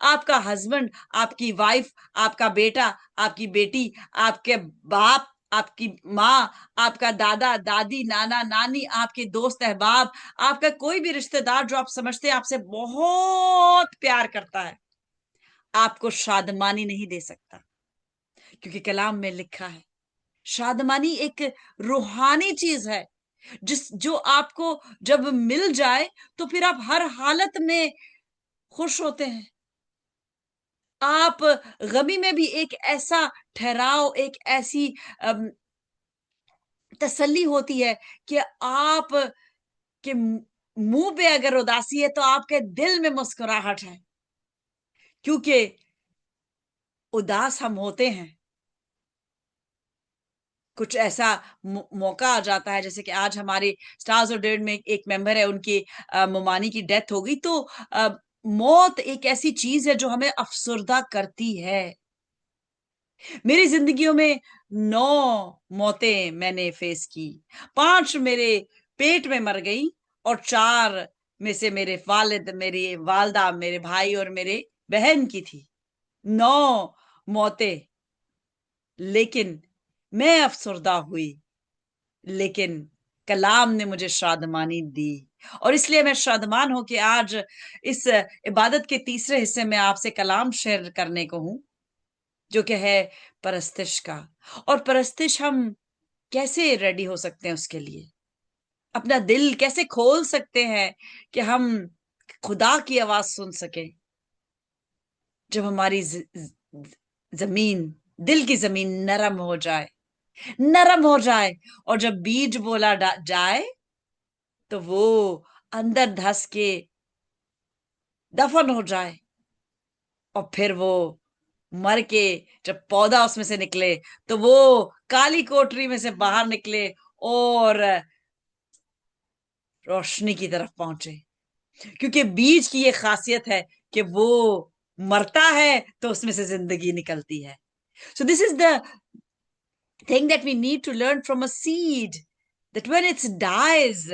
आपका हस्बैंड, आपकी वाइफ, आपका बेटा, आपकी बेटी, आपके बाप, आपकी माँ, आपका दादा दादी, नाना नानी, आपके दोस्त अहबाब, आपका कोई भी रिश्तेदार जो आप समझते हैं आपसे बहुत प्यार करता है, आपको शादमानी नहीं दे सकता। क्योंकि कलाम में लिखा है शादमानी एक रूहानी चीज है, जो आपको जब मिल जाए तो फिर आप हर हालत में खुश होते हैं। आप गमी में भी एक ऐसा ठहराव, एक ऐसी तसल्ली होती है कि आप के मुंह पे अगर उदासी है तो आपके दिल में मुस्कुराहट है, क्योंकि उदास हम होते हैं, कुछ ऐसा मौका आ जाता है, जैसे कि आज हमारे स्टार्स ऑफ डेविड में एक मेंबर है, उनकी ममानी की डेथ हो गई। तो मौत एक ऐसी चीज है जो हमें अफसुर्दा करती है। मेरी जिंदगियों में 9 मौतें मैंने फेस की, 5 मेरे पेट में मर गई और 4 में से मेरे वालिद, मेरी वालदा, मेरे भाई और मेरे बहन की थी। 9 मौतें। लेकिन मैं अफसुर्दा हुई, लेकिन कलाम ने मुझे शादमानी दी, और इसलिए मैं शादमान हूं कि आज इस इबादत के तीसरे हिस्से में आपसे कलाम शेयर करने को हूं, जो कि है परस्तिश का। और परस्तिश हम कैसे रेडी हो सकते हैं उसके लिए, अपना दिल कैसे खोल सकते हैं कि हम खुदा की आवाज सुन सके। जब हमारी जमीन, दिल की जमीन नरम हो जाए, नरम हो जाए, और जब बीज बोला जाए तो वो अंदर धस के दफन हो जाए, और फिर वो मर के जब पौधा उसमें से निकले तो वो काली कोठरी में से बाहर निकले और रोशनी की तरफ पहुंचे। क्योंकि बीज की ये खासियत है कि वो मरता है तो उसमें से जिंदगी निकलती है। So this is the thing that we need to learn from a seed, that when it dies,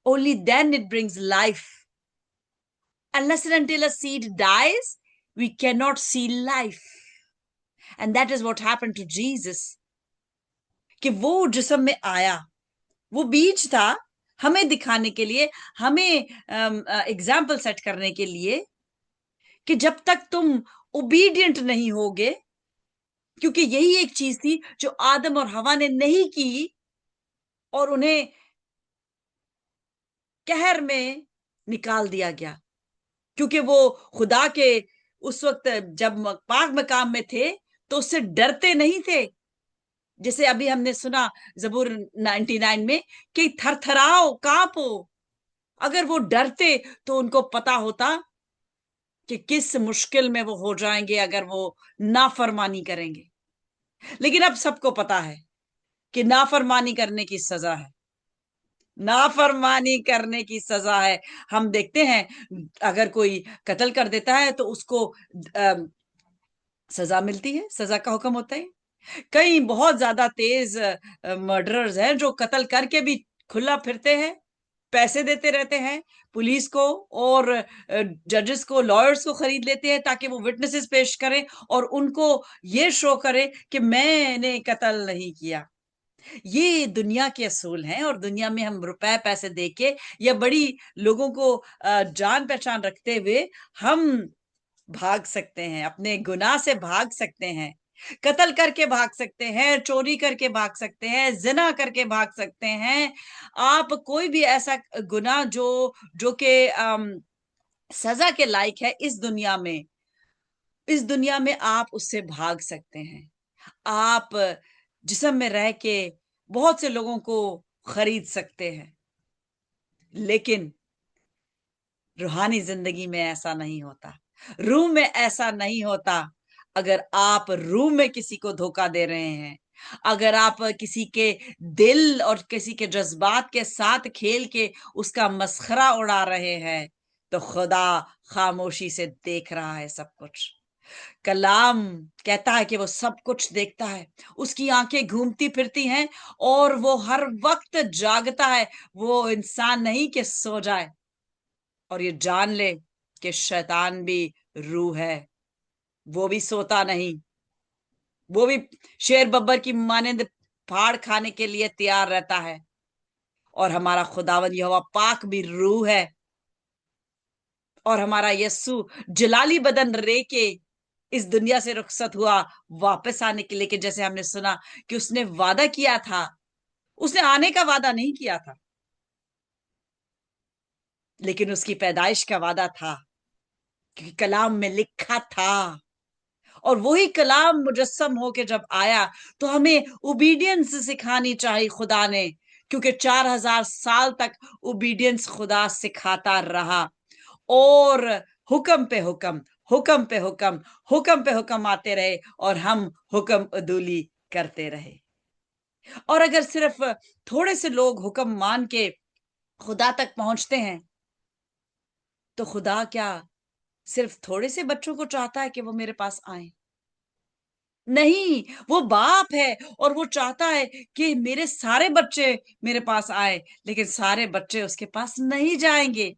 only then it brings life. Unless and until a seed dies, we cannot see life. And that is what happened to Jesus. कि वो जिस्म में आया, वो बीज था हमें दिखाने के लिए, हमें एग्जाम्पल सेट करने के लिए कि जब तक तुम ओबीडियंट नहीं होगे, क्योंकि यही एक चीज थी जो आदम और हवा ने नहीं की और उन्हें कहर में निकाल दिया गया, क्योंकि वो खुदा के उस वक्त जब पाक मकाम में थे तो उससे डरते नहीं थे। जैसे अभी हमने सुना जबूर 99 में कि थरथराओ कांपो। अगर वो डरते तो उनको पता होता कि किस मुश्किल में वो हो जाएंगे अगर वो नाफरमानी करेंगे। लेकिन अब सबको पता है कि नाफरमानी करने की सजा है, नाफरमानी करने की सजा है। हम देखते हैं अगर कोई कत्ल कर देता है तो उसको सजा मिलती है, सजा का हुक्म होता है। कई बहुत ज्यादा तेज मर्डरर्स हैं जो कत्ल करके भी खुला फिरते हैं, पैसे देते रहते हैं पुलिस को और जजेस को, लॉयर्स को खरीद लेते हैं ताकि वो विटनेसेस पेश करें और उनको ये शो करें कि मैंने कत्ल नहीं किया। ये दुनिया के असूल हैं, और दुनिया में हम रुपए पैसे देके या बड़ी लोगों को जान पहचान रखते हुए हम भाग सकते हैं, अपने गुनाह से भाग सकते हैं, कत्ल करके भाग सकते हैं, चोरी करके भाग सकते हैं, जिना करके भाग सकते हैं। आप कोई भी ऐसा गुनाह जो कि सजा के लायक है इस दुनिया में, इस दुनिया में आप उससे भाग सकते हैं। आप जिस्म में रह के बहुत से लोगों को खरीद सकते हैं, लेकिन रूहानी जिंदगी में ऐसा नहीं होता। रूह में ऐसा नहीं होता। अगर आप रूह में किसी को धोखा दे रहे हैं, अगर आप किसी के दिल और किसी के जज्बात के साथ खेल के उसका मस्खरा उड़ा रहे हैं, तो खुदा खामोशी से देख रहा है सब कुछ। कलाम कहता है कि वो सब कुछ देखता है, उसकी आंखें घूमती फिरती हैं और वो हर वक्त जागता है। वो इंसान नहीं कि सो जाए। और ये जान ले कि शैतान भी रूह है, वो भी सोता नहीं, वो भी शेर बब्बर की मानिंद फाड़ खाने के लिए तैयार रहता है। और हमारा खुदावंद यहोवा पाक भी रूह है, और हमारा यस्सु जलाली बदन रे के इस दुनिया से रुखसत हुआ वापस आने के लिए, कि जैसे हमने सुना कि उसने वादा किया था। उसने आने का वादा नहीं किया था, लेकिन उसकी पैदाइश का वादा था, क्योंकि कलाम में लिखा था। और वही कलाम मुजस्सम होके जब आया, तो हमें ओबीडियंस सिखानी चाहिए खुदा ने, क्योंकि 4000 साल तक ओबीडियंस खुदा सिखाता रहा। और हुक्म पे हुक्म, हुक्म पे हुक्म, हुक्म पे हुक्म आते रहे, और हम हुक्म अदूली करते रहे। और अगर सिर्फ थोड़े से लोग हुक्म मान के खुदा तक पहुंचते हैं, तो खुदा क्या सिर्फ थोड़े से बच्चों को चाहता है कि वो मेरे पास आए? नहीं, वो बाप है और वो चाहता है कि मेरे सारे बच्चे मेरे पास आए, लेकिन सारे बच्चे उसके पास नहीं जाएंगे।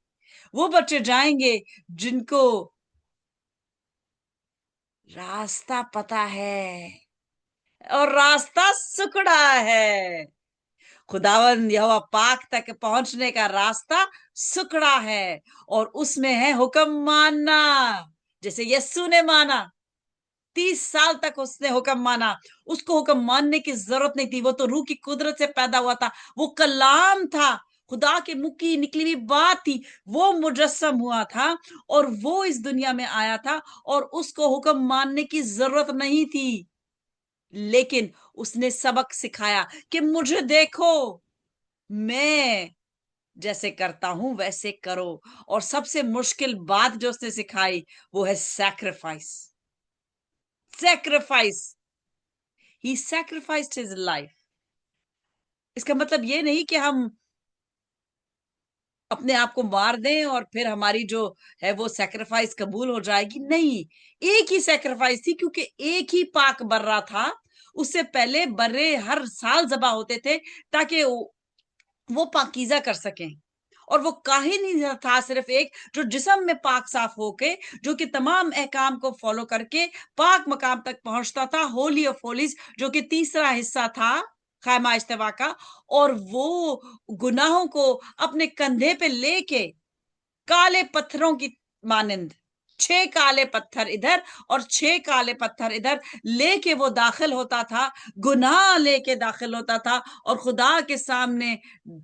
वो बच्चे जाएंगे जिनको रास्ता पता है, और रास्ता सुकड़ा है। खुदावंद यहोवा पाक तक पहुंचने का रास्ता सुकड़ा है, और उसमें है हुक्म मानना। जैसे यस्सु ने माना, 30 साल तक उसने हुक्म माना। उसको हुक्म मानने की जरूरत नहीं थी, वो तो रूह की कुदरत से पैदा हुआ था। वो कलाम था, खुदा के मुख की निकली हुई बात थी। वो मुजस्सम हुआ था और वो इस दुनिया में आया था, और उसको हुक्म मानने की जरूरत नहीं थी। लेकिन उसने सबक सिखाया कि मुझे देखो, मैं जैसे करता हूं वैसे करो। और सबसे मुश्किल बात जो उसने सिखाई, वो है सैक्रिफाइस। सैक्रिफाइस, ही सैक्रिफाइस्ड हिज लाइफ। इसका मतलब ये नहीं कि हम अपने आप को मार दें और फिर हमारी जो है वो सैक्रिफाइस कबूल हो जाएगी। नहीं, एक ही सैक्रिफाइस थी, क्योंकि एक ही पाक बर्रा था। उससे पहले बर्रे हर साल ज़बह होते थे, ताकि वो पाकीज़ा कर सकें। और वो काहिन ही था सिर्फ एक, जो जिस्म में पाक साफ होके, जो कि तमाम अहकाम को फॉलो करके पाक मकाम तक पहुंचता था, होली ऑफ होलीज, जो कि तीसरा हिस्सा था खैमा इज्तिमा का। और वो गुनाहों को अपने कंधे पे लेके काले पत्थरों की मानिंद, 6 काले पत्थर इधर और 6 काले पत्थर इधर लेके वो दाखिल होता था, गुनाह लेके दाखिल होता था, और खुदा के सामने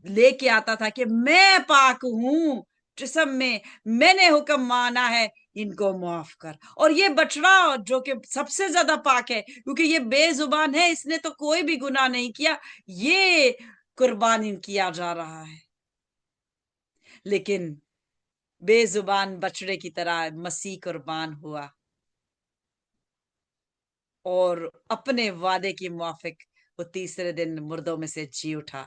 लेके आता था कि मैं पाक हूं जिस्म में, मैंने हुक्म माना है, इनको माफ कर। और ये बछड़ा जो कि सबसे ज्यादा पाक है, क्योंकि ये बेजुबान है, इसने तो कोई भी गुनाह नहीं किया, ये कुर्बानी किया जा रहा है। लेकिन बेजुबान बछड़े की तरह मसीह कुर्बान हुआ, और अपने वादे की मुआफिक वो तीसरे दिन मुर्दों में से जी उठा।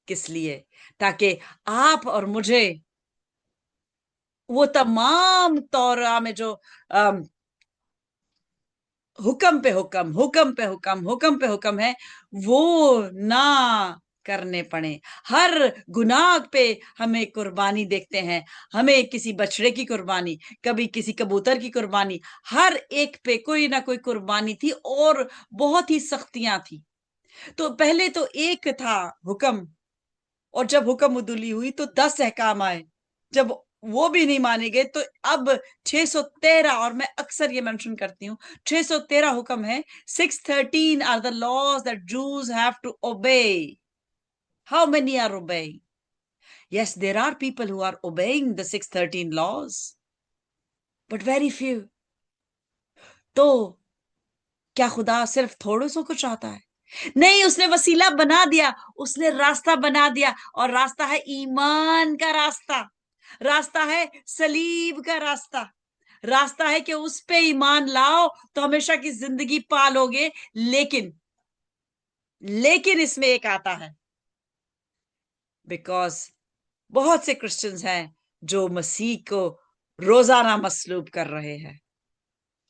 किस लिए? ताकि आप और मुझे वो तमाम तौरा में जो हुक्म पे हुक्म, हुक्म पे हुक्म, हुक्म पे हुक्म है, वो ना करने पड़े। हर गुनाह पे हमें कुर्बानी देखते हैं। हमें किसी बछड़े की कुर्बानी, कभी किसी कबूतर की कुर्बानी, हर एक पे कोई ना कोई कुर्बानी थी, और बहुत ही सख्तियां थी। तो पहले तो एक था हुक्म, और जब हुक्म उदूली हुई तो 10 अहकाम आए। जब वो भी नहीं माने गए, तो अब 613, और मैं अक्सर ये मेंशन करती हूँ, 613 हुक्म है। 613 are the laws that Jews have to obey. How many are obeying? Yes, there are people who are obeying the 613 laws, but very few. तो क्या खुदा सिर्फ थोड़े सो को चाहता है? नहीं, उसने वसीला बना दिया, उसने रास्ता बना दिया, और रास्ता है ईमान का रास्ता, रास्ता है सलीब का रास्ता, रास्ता है कि उस पे ईमान लाओ तो हमेशा की जिंदगी पालोगे। लेकिन इसमें एक आता है, बिकॉज बहुत से क्रिश्चियंस हैं जो मसीह को रोजाना मसलूब कर रहे हैं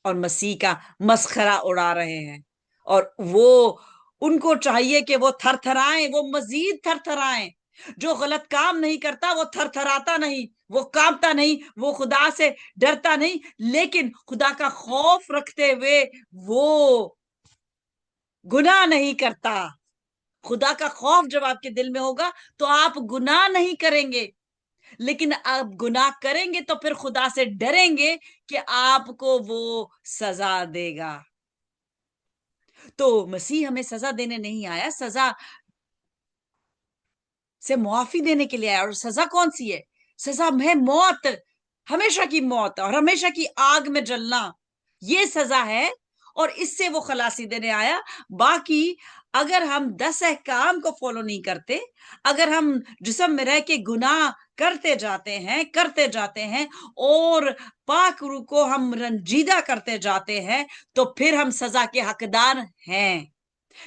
और मसीह का मस्खरा उड़ा रहे हैं, और वो उनको चाहिए कि वो थरथराएं, वो मजीद थरथराएं। जो गलत काम नहीं करता वो थरथराता नहीं, वो कांपता नहीं, वो खुदा से डरता नहीं, लेकिन खुदा का खौफ रखते हुए वो गुनाह नहीं करता। खुदा का खौफ जब आपके दिल में होगा तो आप गुनाह नहीं करेंगे, लेकिन आप गुनाह करेंगे तो फिर खुदा से डरेंगे कि आपको वो सजा देगा। तो मसीह हमें सजा देने नहीं आया, सजा से मुआफी देने के लिए आया। और सजा कौन सी है? सजा है मौत, हमेशा की मौत और हमेशा की आग में जलना, ये सजा है, और इससे वो खलासी देने आया। बाकी अगर हम 10 अहकाम को फॉलो नहीं करते, अगर हम जिस्म में रह के गुनाह करते जाते हैं और पाक रूह को हम रंजीदा करते जाते हैं, तो फिर हम सजा के हकदार हैं,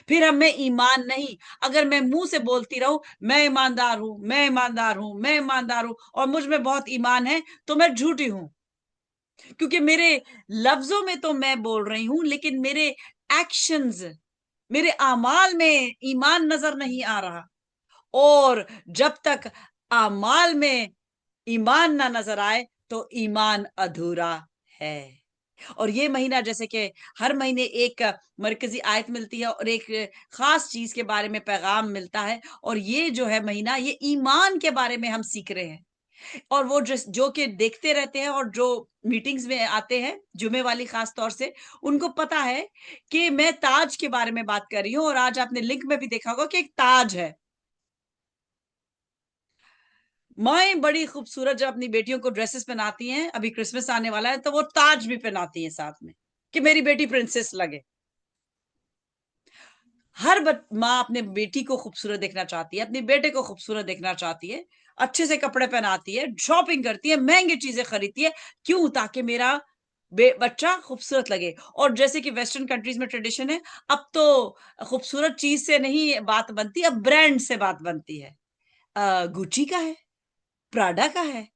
फिर हमें ईमान नहीं। अगर मैं मुंह से बोलती रहूं मैं ईमानदार हूं, मैं ईमानदार हूं, मैं ईमानदार हूं, और मुझ में बहुत ईमान है, तो मैं झूठी हूं, क्योंकि मेरे लफ्जों में तो मैं बोल रही हूं, लेकिन मेरे एक्शंस, मेरे आमाल में ईमान नजर नहीं आ रहा। और जब तक आमाल में ईमान ना नजर आए तो ईमान अधूरा है। और ये महीना जैसे कि हर महीने एक मरकजी आयत मिलती है और एक खास चीज के बारे में पैगाम मिलता है, और ये जो है महीना, ये ईमान के बारे में हम सीख रहे हैं। और वो जो कि देखते रहते हैं और जो मीटिंग्स में आते हैं, जुमे वाली खास तौर से, उनको पता है कि मैं ताज के बारे में बात कर रही हूँ। और आज आपने लिंक में भी देखा होगा कि एक ताज है। माएं बड़ी खूबसूरत जब अपनी बेटियों को ड्रेसेस पहनाती हैं, अभी क्रिसमस आने वाला है, तो वो ताज भी पहनाती हैं साथ में, कि मेरी बेटी प्रिंसेस लगे। हर माँ अपने बेटी को खूबसूरत देखना चाहती है, अपने बेटे को खूबसूरत देखना चाहती है, अच्छे से कपड़े पहनाती है, शॉपिंग करती है, महंगी चीजें खरीदती है। क्यों? ताकि मेरा बच्चा खूबसूरत लगे। और जैसे कि वेस्टर्न कंट्रीज में ट्रेडिशन है, अब तो खूबसूरत चीज से नहीं बात बनती, अब ब्रांड से बात बनती है। गुची का है, प्राडा का है,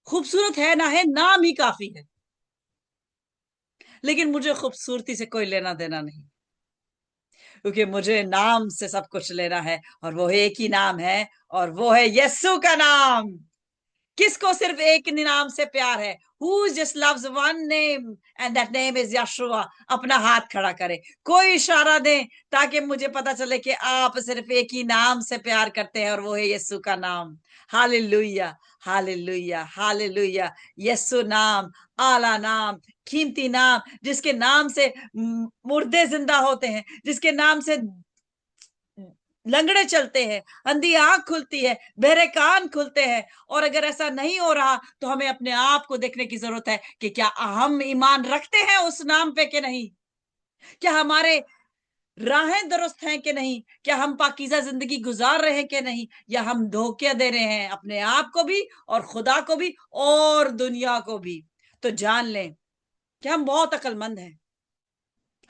खूबसूरत है ना है, नाम ही काफी है। लेकिन मुझे खूबसूरती से कोई लेना देना नहीं, क्योंकि मुझे नाम से सब कुछ लेना है, और वो एक ही नाम है, और वो है यीशु का नाम। किसको सिर्फ एक नाम से प्यार है? Who just loves one name and that name is Yeshua? अपना हाथ खड़ा करे, कोई इशारा दे, ताकि मुझे पता चले कि आप सिर्फ एक ही नाम से प्यार करते हैं, और वो है यीशु का नाम। Hallelujah, hallelujah, hallelujah. यीशु नाम, आला नाम, कीमती नाम, जिसके नाम से मुर्दे जिंदा होते हैं, जिसके नाम से लंगड़े चलते हैं, अंधी आंख खुलती है, बहरे कान खुलते हैं। और अगर ऐसा नहीं हो रहा तो हमें अपने आप को देखने की जरूरत है कि क्या हम ईमान रखते हैं उस नाम पे कि नहीं, क्या हमारे राहें दुरुस्त हैं कि नहीं, क्या हम पाकीज़ा जिंदगी गुजार रहे हैं कि नहीं, या हम धोखे दे रहे हैं अपने आप को भी और खुदा को भी और दुनिया को भी। तो जान लें कि हम बहुत अक्लमंद हैं,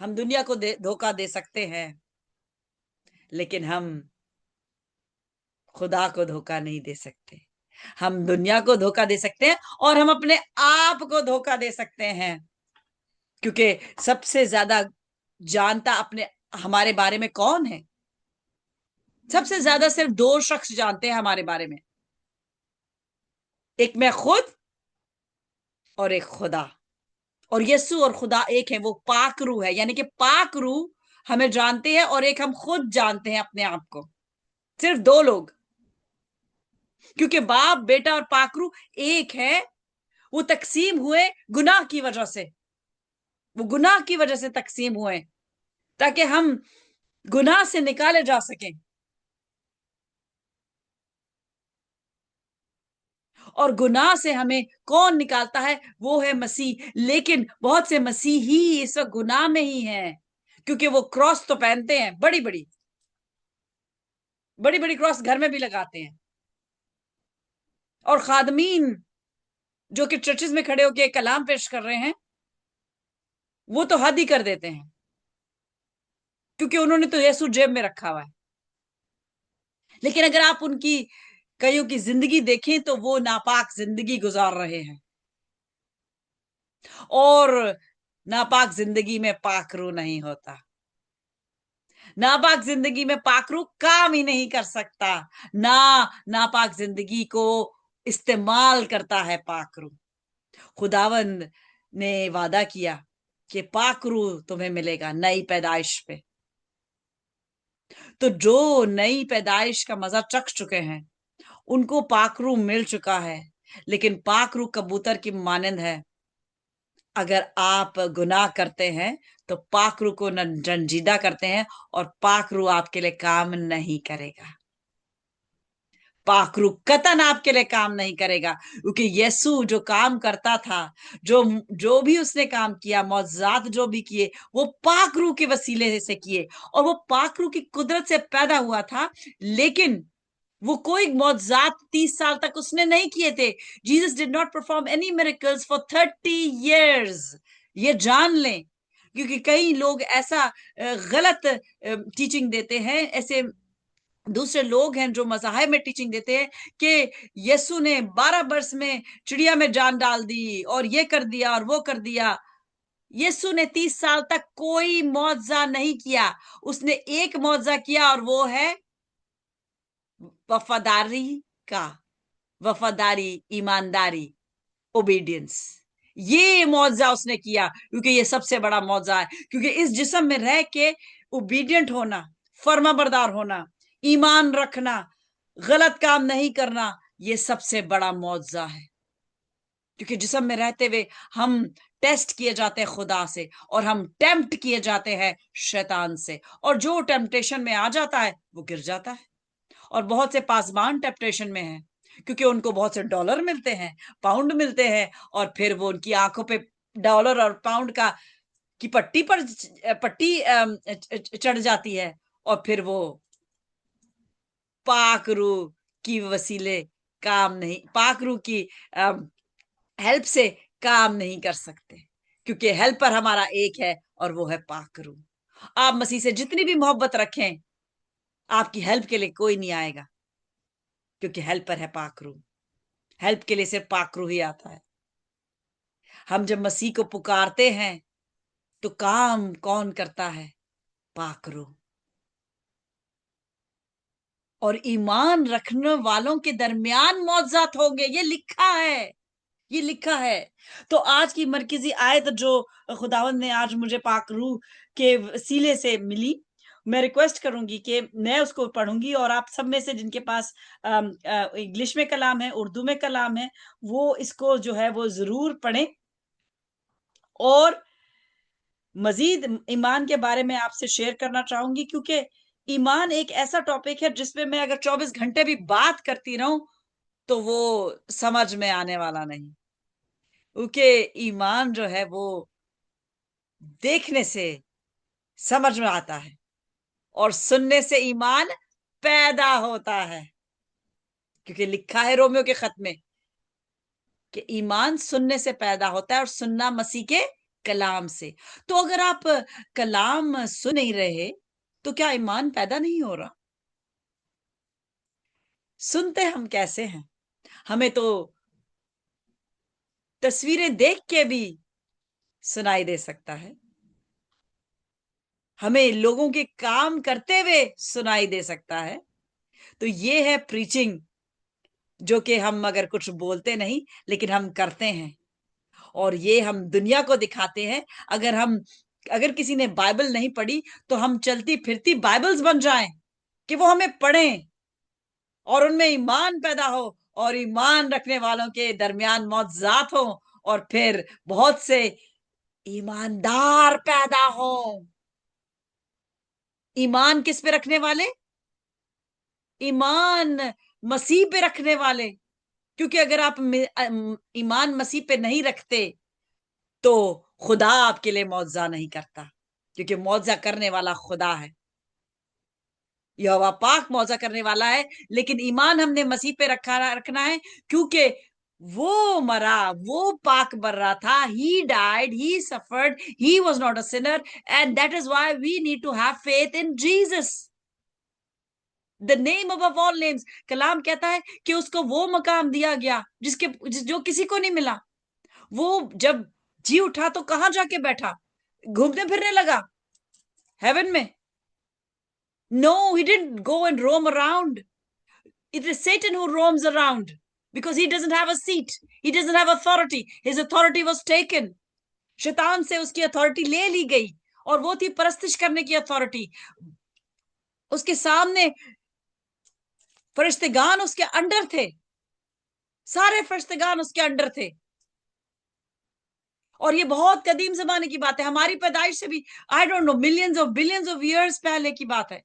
हम दुनिया को धोखा दे सकते हैं, लेकिन हम खुदा को धोखा नहीं दे सकते। हम दुनिया को धोखा दे सकते हैं और हम अपने आप को धोखा दे सकते हैं, क्योंकि सबसे ज्यादा जानता अपने हमारे बारे में कौन है? सबसे ज्यादा सिर्फ दो शख्स जानते हैं हमारे बारे में, एक मैं खुद और एक खुदा। और यीशु और खुदा एक है, वो पाक रूह है, यानी कि पाक रूह हमें जानते हैं और एक हम खुद जानते हैं अपने आप को। सिर्फ दो लोग, क्योंकि बाप, बेटा और पाक रूह एक है। वो तकसीम हुए गुनाह की वजह से, वो गुनाह की वजह से तकसीम हुए, ताकि हम गुनाह से निकाले जा सकें। और गुनाह से हमें कौन निकालता है? वो है मसीह। लेकिन बहुत से मसीही इस वक्त गुनाह में ही हैं, क्योंकि वो क्रॉस तो पहनते हैं, बड़ी बड़ी क्रॉस घर में भी लगाते हैं, और खादमीन जो कि चर्चेस में खड़े होकर कलाम पेश कर रहे हैं, वो तो हद ही कर देते हैं, क्योंकि उन्होंने तो यीशु जेब में रखा हुआ है। लेकिन अगर आप उनकी कईयों की जिंदगी देखें तो वो नापाक जिंदगी गुजार रहे हैं, और नापाक जिंदगी में पाकरू नहीं होता। नापाक जिंदगी में पाकरू काम ही नहीं कर सकता, ना नापाक जिंदगी को इस्तेमाल करता है पाकरू। खुदावंद ने वादा किया कि पाकरू तुम्हें मिलेगा नई पैदाइश पे। तो जो नई पैदाइश का मजा चख चुके हैं उनको पाकरू मिल चुका है, लेकिन पाकरू कबूतर की मानंद है। अगर आप गुनाह करते हैं तो पाकरू को रंजीदा करते हैं, और पाकरू आपके लिए काम नहीं करेगा। पाखरू कतन आपके लिए काम नहीं करेगा, क्योंकि यीशु जो काम करता था, जो जो भी उसने काम किया, मौजूद जो भी किए, वो पाखरू के वसीले से किए, और वो पाखरू की कुदरत से पैदा हुआ था। लेकिन वो कोई मौजूद 30 साल तक उसने नहीं किए थे। Jesus did not perform any miracles for 30 years। ये जान लें, क्योंकि कई लोग ऐसा गलत टीचिंग देते हैं, ऐसे दूसरे लोग हैं जो मज़ाहिब में टीचिंग देते हैं कि यीशु ने 12 वर्ष में चिड़िया में जान डाल दी, और ये कर दिया और वो कर दिया। यीशु ने 30 साल तक कोई मौजज़ा नहीं किया। उसने एक मौजज़ा किया, और वो है वफादारी, ईमानदारी, ओबीडियंस। ये मौजज़ा उसने किया, क्योंकि ये सबसे बड़ा मौजज़ा है। क्योंकि इस जिस्म में रह के ओबीडियंट होना, फर्माबरदार होना, ईमान रखना, गलत काम नहीं करना, ये सबसे बड़ा मौजज़ा है। क्योंकि जिस्म में रहते हुए हम टेस्ट किए जाते हैं खुदा से, और हम टेम्प्ट किए जाते हैं शैतान से, और जो टेम्पटेशन में आ जाता है वो गिर जाता है। और बहुत से पासबान टेम्पटेशन में हैं, क्योंकि उनको बहुत से डॉलर मिलते हैं, पाउंड मिलते हैं, और फिर वो उनकी आंखों पे डॉलर और पाउंड का की पट्टी चढ़ जाती है, और फिर वो पाक रूह की वसीले काम नहीं, पाक रूह की हेल्प से काम नहीं कर सकते, क्योंकि हेल्पर हमारा एक है, और वो है पाक रूह। आप मसीह से जितनी भी मोहब्बत रखें, आपकी हेल्प के लिए कोई नहीं आएगा, क्योंकि हेल्पर है पाक रूह। हेल्प के लिए सिर्फ पाक रूह ही आता है। हम जब मसीह को पुकारते हैं तो काम कौन करता है? पाक रूह। और ईमान रखने वालों के दरमियान मौजज़ात होंगे, ये लिखा है, ये लिखा है। तो आज की मरकजी आयत जो खुदावंद ने आज मुझे पाक रूह के वसीले से मिली, मैं रिक्वेस्ट करूंगी कि मैं उसको पढ़ूंगी, और आप सब में से जिनके पास इंग्लिश में कलाम है, उर्दू में कलाम है, वो इसको जो है वो जरूर पढ़ें। और मजीद ईमान के बारे में आपसे शेयर करना चाहूंगी, क्योंकि ईमान एक ऐसा टॉपिक है जिसमें मैं अगर 24 घंटे भी बात करती रहूं तो वो समझ में आने वाला नहीं। क्योंकि ईमान जो है वो देखने से समझ में आता है, और सुनने से ईमान पैदा होता है। क्योंकि लिखा है रोमियो के खत में कि ईमान सुनने से पैदा होता है, और सुनना मसीह के कलाम से। तो अगर आप कलाम सुन नहीं रहे तो क्या ईमान पैदा नहीं हो रहा? सुनते हम कैसे हैं? हमें तो तस्वीरें देख के भी सुनाई दे सकता है, हमें लोगों के काम करते हुए सुनाई दे सकता है। तो ये है प्रीचिंग, जो कि हम अगर कुछ बोलते नहीं लेकिन हम करते हैं, और ये हम दुनिया को दिखाते हैं। अगर किसी ने बाइबल नहीं पढ़ी तो हम चलती फिरती बाइबल्स बन जाएं, कि वो हमें पढ़ें और उनमें ईमान पैदा हो, और ईमान रखने वालों के दरमियान मौजज़ात हो, और फिर बहुत से ईमानदार पैदा हो। ईमान किस पे रखने वाले? ईमान मसीह पे रखने वाले, क्योंकि अगर आप ईमान मसीह पे नहीं रखते तो खुदा आपके लिए मुआवजा नहीं करता, क्योंकि मुआवजा करने वाला खुदा है। यहोवा पाक मुआवजा करने वाला है, लेकिन ईमान हमने मसीह पे रखना है, क्योंकि वो मरा, वो पाक बर रहा था। He died, he suffered, he was not a sinner, and that is why we need to have faith in Jesus, the name above all names. कलाम कहता है कि उसको वो मकाम दिया गया जो किसी को नहीं मिला। वो जब जी उठा तो कहां जाके बैठा? घूमने फिरने लगा हेवन में? No, he didn't go and roam around. It is Satan who roams around because he doesn't have a seat. He doesn't have authority. His authority was taken. शैतान से उसकी अथॉरिटी ले ली गई, और वो थी परस्तिश करने की अथॉरिटी। उसके सामने फरिश्तेगान उसके अंडर थे, सारे फरिश्तेगान उसके अंडर थे। और ये बहुत कदीम जमाने की बात है, हमारी पैदाइश से भी I don't know millions of billions of years पहले की बात है।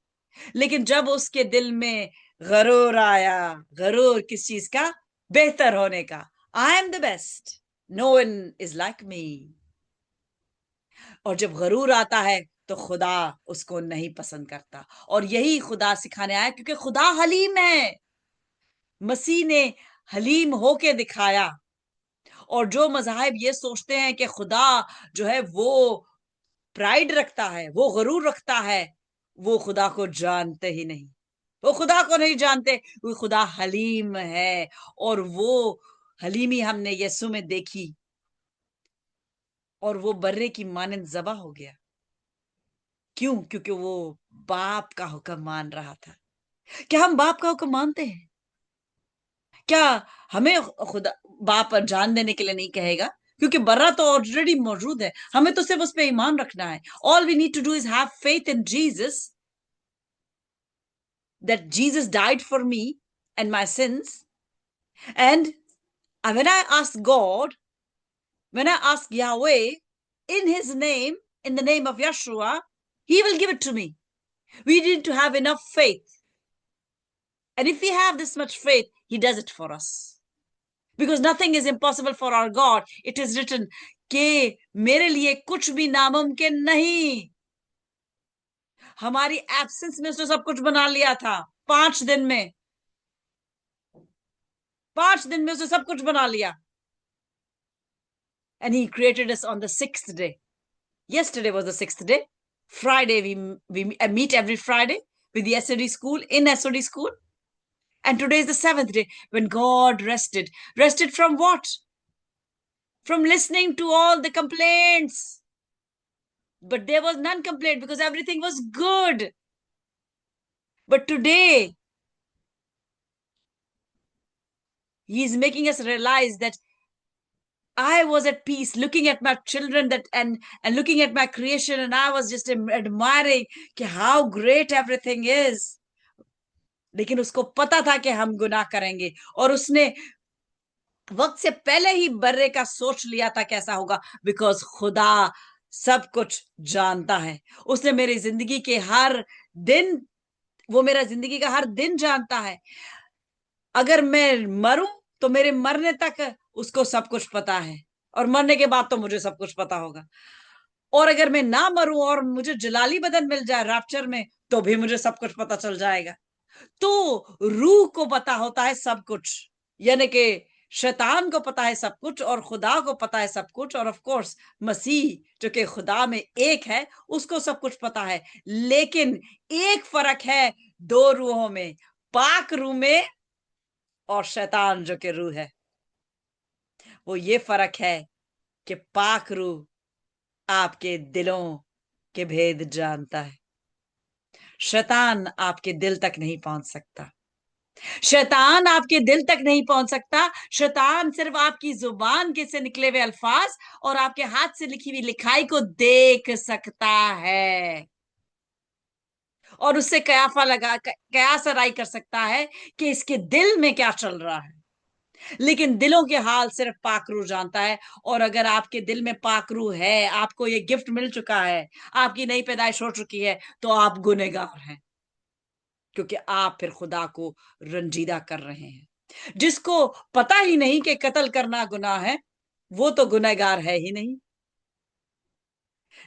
लेकिन जब उसके दिल में गरूर आया, गरूर किस चीज का? बेहतर होने का। I am the best, no one is like me. और जब गरूर आता है तो खुदा उसको नहीं पसंद करता, और यही खुदा सिखाने आया, क्योंकि खुदा हलीम है। मसीह ने हलीम होके दिखाया। और जो मज़ाहिब ये सोचते हैं कि खुदा जो है वो प्राइड रखता है, वो गरूर रखता है, वो खुदा को जानते ही नहीं। वो खुदा को नहीं जानते। वो खुदा हलीम है, और वो हलीमी हमने यीशु में देखी, और वो बर्रे की मानंद ज़बा हो गया। क्यों? क्योंकि वो बाप का हुक्म मान रहा था। क्या हम बाप का हुक्म मानते हैं? क्या हमें खुदा बाप जान देने के लिए नहीं कहेगा? क्योंकि बर्रा तो ऑलरेडी मौजूद है, हमें तो सिर्फ उस पर ईमान रखना है। All we need to do is have faith in Jesus, that Jesus died for me and my sins. And when I ask God, when I ask Yahweh in his name, in the name of Yeshua, he will give it to me. We need to have enough faith. And if we have this much faith, he does it for us. Because nothing is impossible for our God. It is written कि मेरे लिए कुछ भी नामुमकिन नहीं। हमारी absence में उसने सब कुछ बना लिया था 5 दिन में। 5 दिन में उसने सब कुछ बना लिया। And he created us on the 6th day. Yesterday was the 6th day. Friday, we meet every Friday with the SOD school, in SOD school. And today is the 7th day when God rested. Rested from what? From listening to all the complaints. But there was none complaint because everything was good. But today, he is making us realize that I was at peace looking at my children and looking at my creation, and I was just admiring how great everything is. लेकिन उसको पता था कि हम गुनाह करेंगे, और उसने वक्त से पहले ही बर्रे का सोच लिया था कैसा होगा, बिकॉज खुदा सब कुछ जानता है। उसने मेरी जिंदगी के हर दिन, वो मेरा जिंदगी का हर दिन जानता है। अगर मैं मरूं तो मेरे मरने तक उसको सब कुछ पता है, और मरने के बाद तो मुझे सब कुछ पता होगा। और अगर मैं ना मरूं और मुझे जलाली बदन मिल जाए रैप्चर में, तो भी मुझे सब कुछ पता चल जाएगा। तो रूह को पता होता है सब कुछ, यानी कि शैतान को पता है सब कुछ, और खुदा को पता है सब कुछ, और ऑफ कोर्स मसीह जो कि खुदा में एक है, उसको सब कुछ पता है। लेकिन एक फर्क है दो रूहों में, पाक रूह में और शैतान जो कि रूह है। वो ये फर्क है कि पाक रूह आपके दिलों के भेद जानता है, शैतान आपके दिल तक नहीं पहुंच सकता। शैतान आपके दिल तक नहीं पहुंच सकता। शैतान सिर्फ आपकी जुबान के से निकले हुए अल्फाज और आपके हाथ से लिखी हुई लिखाई को देख सकता है, और उससे कयास राय कर सकता है कि इसके दिल में क्या चल रहा है। लेकिन दिलों के हाल सिर्फ पाकरू जानता है। और अगर आपके दिल में पाकरू है, आपको ये गिफ्ट मिल चुका है, आपकी नई पैदाइश हो चुकी है, तो आप गुनहगार हैं, क्योंकि आप फिर खुदा को रंजीदा कर रहे हैं। जिसको पता ही नहीं कि कत्ल करना गुनाह है, वो तो गुनहगार है ही नहीं।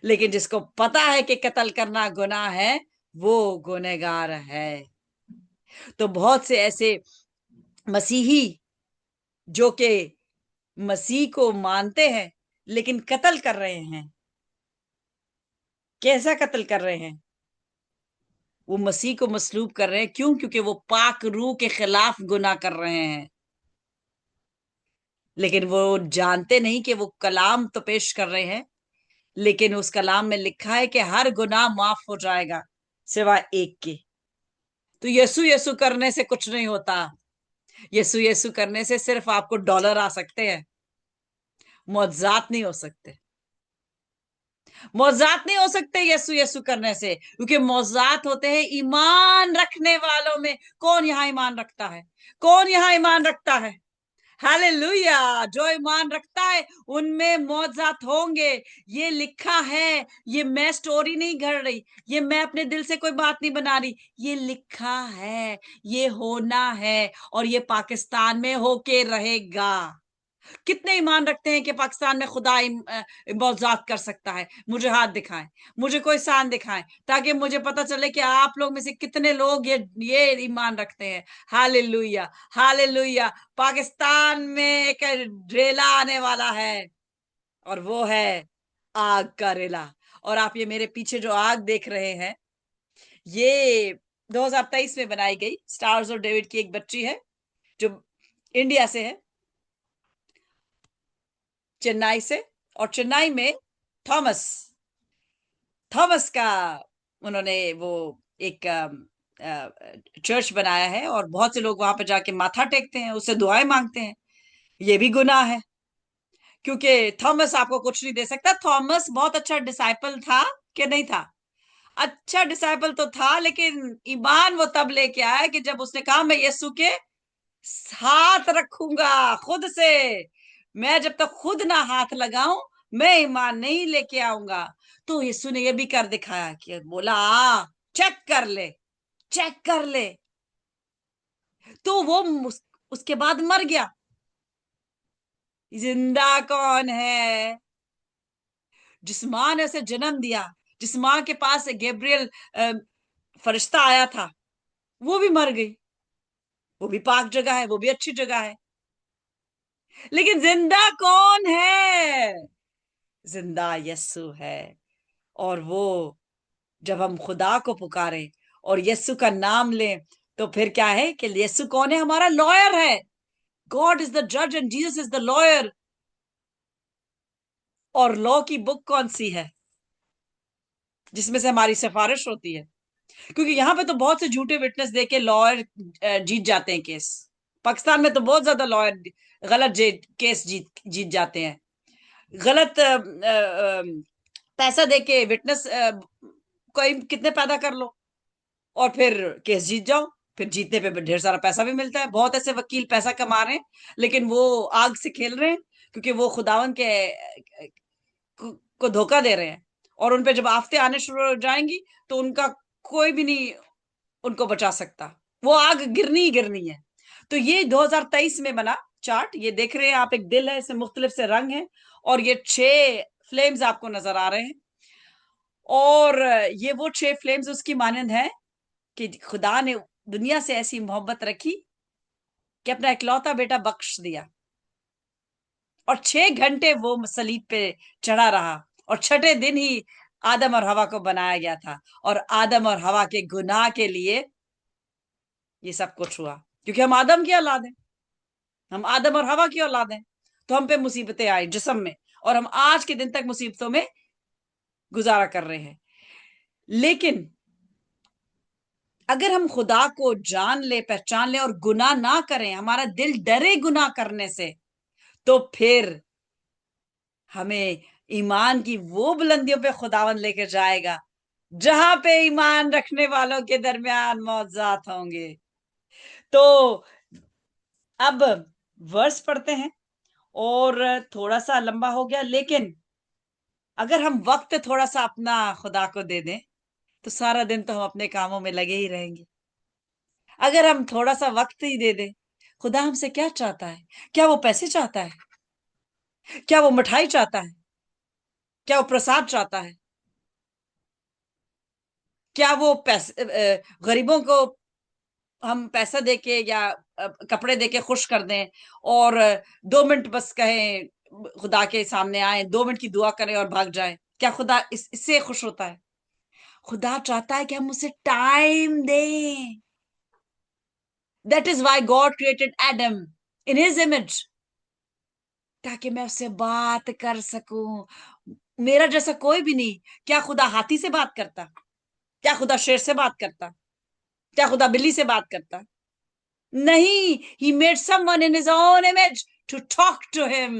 लेकिन जिसको पता है कि कत्ल करना गुनाह है, वो गुनहगार है। तो बहुत से ऐसे मसीही जो कि मसीह को मानते हैं लेकिन कत्ल कर रहे हैं। कैसा कत्ल कर रहे हैं? वो मसीह को मसलूब कर रहे हैं। क्यों? क्योंकि वो पाक रूह के खिलाफ गुनाह कर रहे हैं। लेकिन वो जानते नहीं कि वो कलाम तो पेश कर रहे हैं, लेकिन उस कलाम में लिखा है कि हर गुनाह माफ हो जाएगा सिवाय एक के। तो यीशु यीशु करने से कुछ नहीं होता। यीशु यीशु करने से सिर्फ आपको डॉलर आ सकते हैं, मौजज़ात नहीं हो सकते। मौजज़ात नहीं हो सकते यीशु यीशु करने से, क्योंकि मौजज़ात होते हैं ईमान रखने वालों में। कौन यहाँ ईमान रखता है? कौन यहाँ ईमान रखता है? हालेलुया! जो ईमान रखता है उनमें मौजज़ात होंगे। ये लिखा है। ये मैं स्टोरी नहीं गढ़ रही, ये मैं अपने दिल से कोई बात नहीं बना रही। ये लिखा है, ये होना है और ये पाकिस्तान में होके रहेगा। कितने ईमान रखते हैं कि पाकिस्तान में खुदा मौजूद कर सकता है? मुझे हाथ दिखाएं, मुझे कोई शान दिखाएं, ताकि मुझे पता चले कि आप लोग में से कितने लोग ये ईमान रखते हैं। Hallelujah, hallelujah. पाकिस्तान में एक रेला आने वाला है और वो है आग का रेला। और आप ये मेरे पीछे जो आग देख रहे हैं, ये 2023 में बनाई गई स्टार्स ऑफ डेविड की एक बच्ची है जो इंडिया से है, चेन्नई से। और चेन्नई में थॉमस थॉमस का उन्होंने वो एक चर्च बनाया है और बहुत से लोग वहां पर जाके माथा टेकते हैं, उससे दुआएं मांगते हैं। ये भी गुनाह है, क्योंकि थॉमस आपको कुछ नहीं दे सकता। थॉमस बहुत अच्छा डिसाइपल था कि नहीं था? अच्छा डिसाइपल तो था, लेकिन ईमान वो तब लेके आया कि जब उसने कहा मैं यीशु के हाथ रखूंगा खुद से। मैं जब तक खुद ना हाथ लगाऊं, मैं ईमान नहीं लेके आऊंगा। तो यीशु ने यह भी कर दिखाया कि बोला आ चेक कर ले, चेक कर ले। तो वो उसके बाद मर गया। जिंदा कौन है? जिस मां ने उसे जन्म दिया, जिस मां के पास गैब्रियल फरिश्ता आया था, वो भी मर गई। वो भी पाक जगह है, वो भी अच्छी जगह है। लेकिन जिंदा कौन है? जिंदा यस्सु है। और वो जब हम खुदा को पुकारें और यस्सु का नाम लें, तो फिर क्या है कि यस्सु कौन है? हमारा लॉयर है। गॉड इज द जज and Jesus is the lawyer. और लॉ की बुक कौन सी है जिसमें से हमारी सिफारिश होती है? क्योंकि यहाँ पे तो बहुत से झूठे विटनेस देके लॉयर जीत जाते हैं केस। पाकिस्तान में तो बहुत ज्यादा लॉयर गलत केस जीत जाते हैं। गलत पैसा देके विटनेस कोई कितने पैदा कर लो और फिर केस जीत जाओ। फिर जीतने पे ढेर सारा पैसा भी मिलता है। बहुत ऐसे वकील पैसा कमा रहे हैं, लेकिन वो आग से खेल रहे हैं, क्योंकि वो खुदावन के को धोखा दे रहे हैं। और उनपे जब आफतें आने शुरू हो जाएंगी तो उनका कोई भी नहीं उनको बचा सकता। वो आग गिरनी ही गिरनी है। तो ये 2023 में बना चार्ट, ये देख रहे हैं आप, एक दिल है, इसमें मुख्तलिफ से रंग हैं और ये 6 फ्लेम्स आपको नजर आ रहे हैं। और ये वो 6 फ्लेम्स उसकी मानंद है कि खुदा ने दुनिया से ऐसी मोहब्बत रखी कि अपना इकलौता बेटा बख्श दिया। और 6 घंटे वो सलीब पे चढ़ा रहा और छठे दिन ही आदम और हवा को बनाया गया था। और आदम और हवा के गुनाह के लिए ये सब कुछ हुआ, क्योंकि हम आदम की औलाद हैं, हम आदम और हवा की औलाद हैं। तो हम पे मुसीबतें आई जिस्म में, और हम आज के दिन तक मुसीबतों में गुजारा कर रहे हैं। लेकिन अगर हम खुदा को जान ले, पहचान ले और गुनाह ना करें, हमारा दिल डरे गुनाह करने से, तो फिर हमें ईमान की वो बुलंदियों पे खुदावन लेकर जाएगा जहां पे ईमान रखने वालों के दरमियान मौजूद होंगे। तो अब वर्स पढ़ते हैं, और थोड़ा सा लंबा हो गया, लेकिन अगर हम वक्त थोड़ा सा अपना खुदा को दे दें तो सारा दिन तो हम अपने कामों में लगे ही रहेंगे। अगर हम थोड़ा सा वक्त ही दे दें खुदा हमसे क्या चाहता है? क्या वो पैसे चाहता है? क्या वो मिठाई चाहता है? क्या वो प्रसाद चाहता है? क्या वो पैसे गरीबों को हम पैसा देके या कपड़े देके खुश कर दें और 2 मिनट बस कहें, खुदा के सामने आए, 2 मिनट की दुआ करें और भाग जाए? क्या खुदा इससे खुश होता है? खुदा चाहता है कि हम उसे टाइम दें। That is Y God created Adam in his image, ताकि मैं उससे बात कर सकूं। मेरा जैसा कोई भी नहीं। क्या खुदा हाथी से बात करता? क्या खुदा शेर से बात करता? क्या खुदा बिल्ली से बात करता? नहीं। He made someone in his own image to talk to him.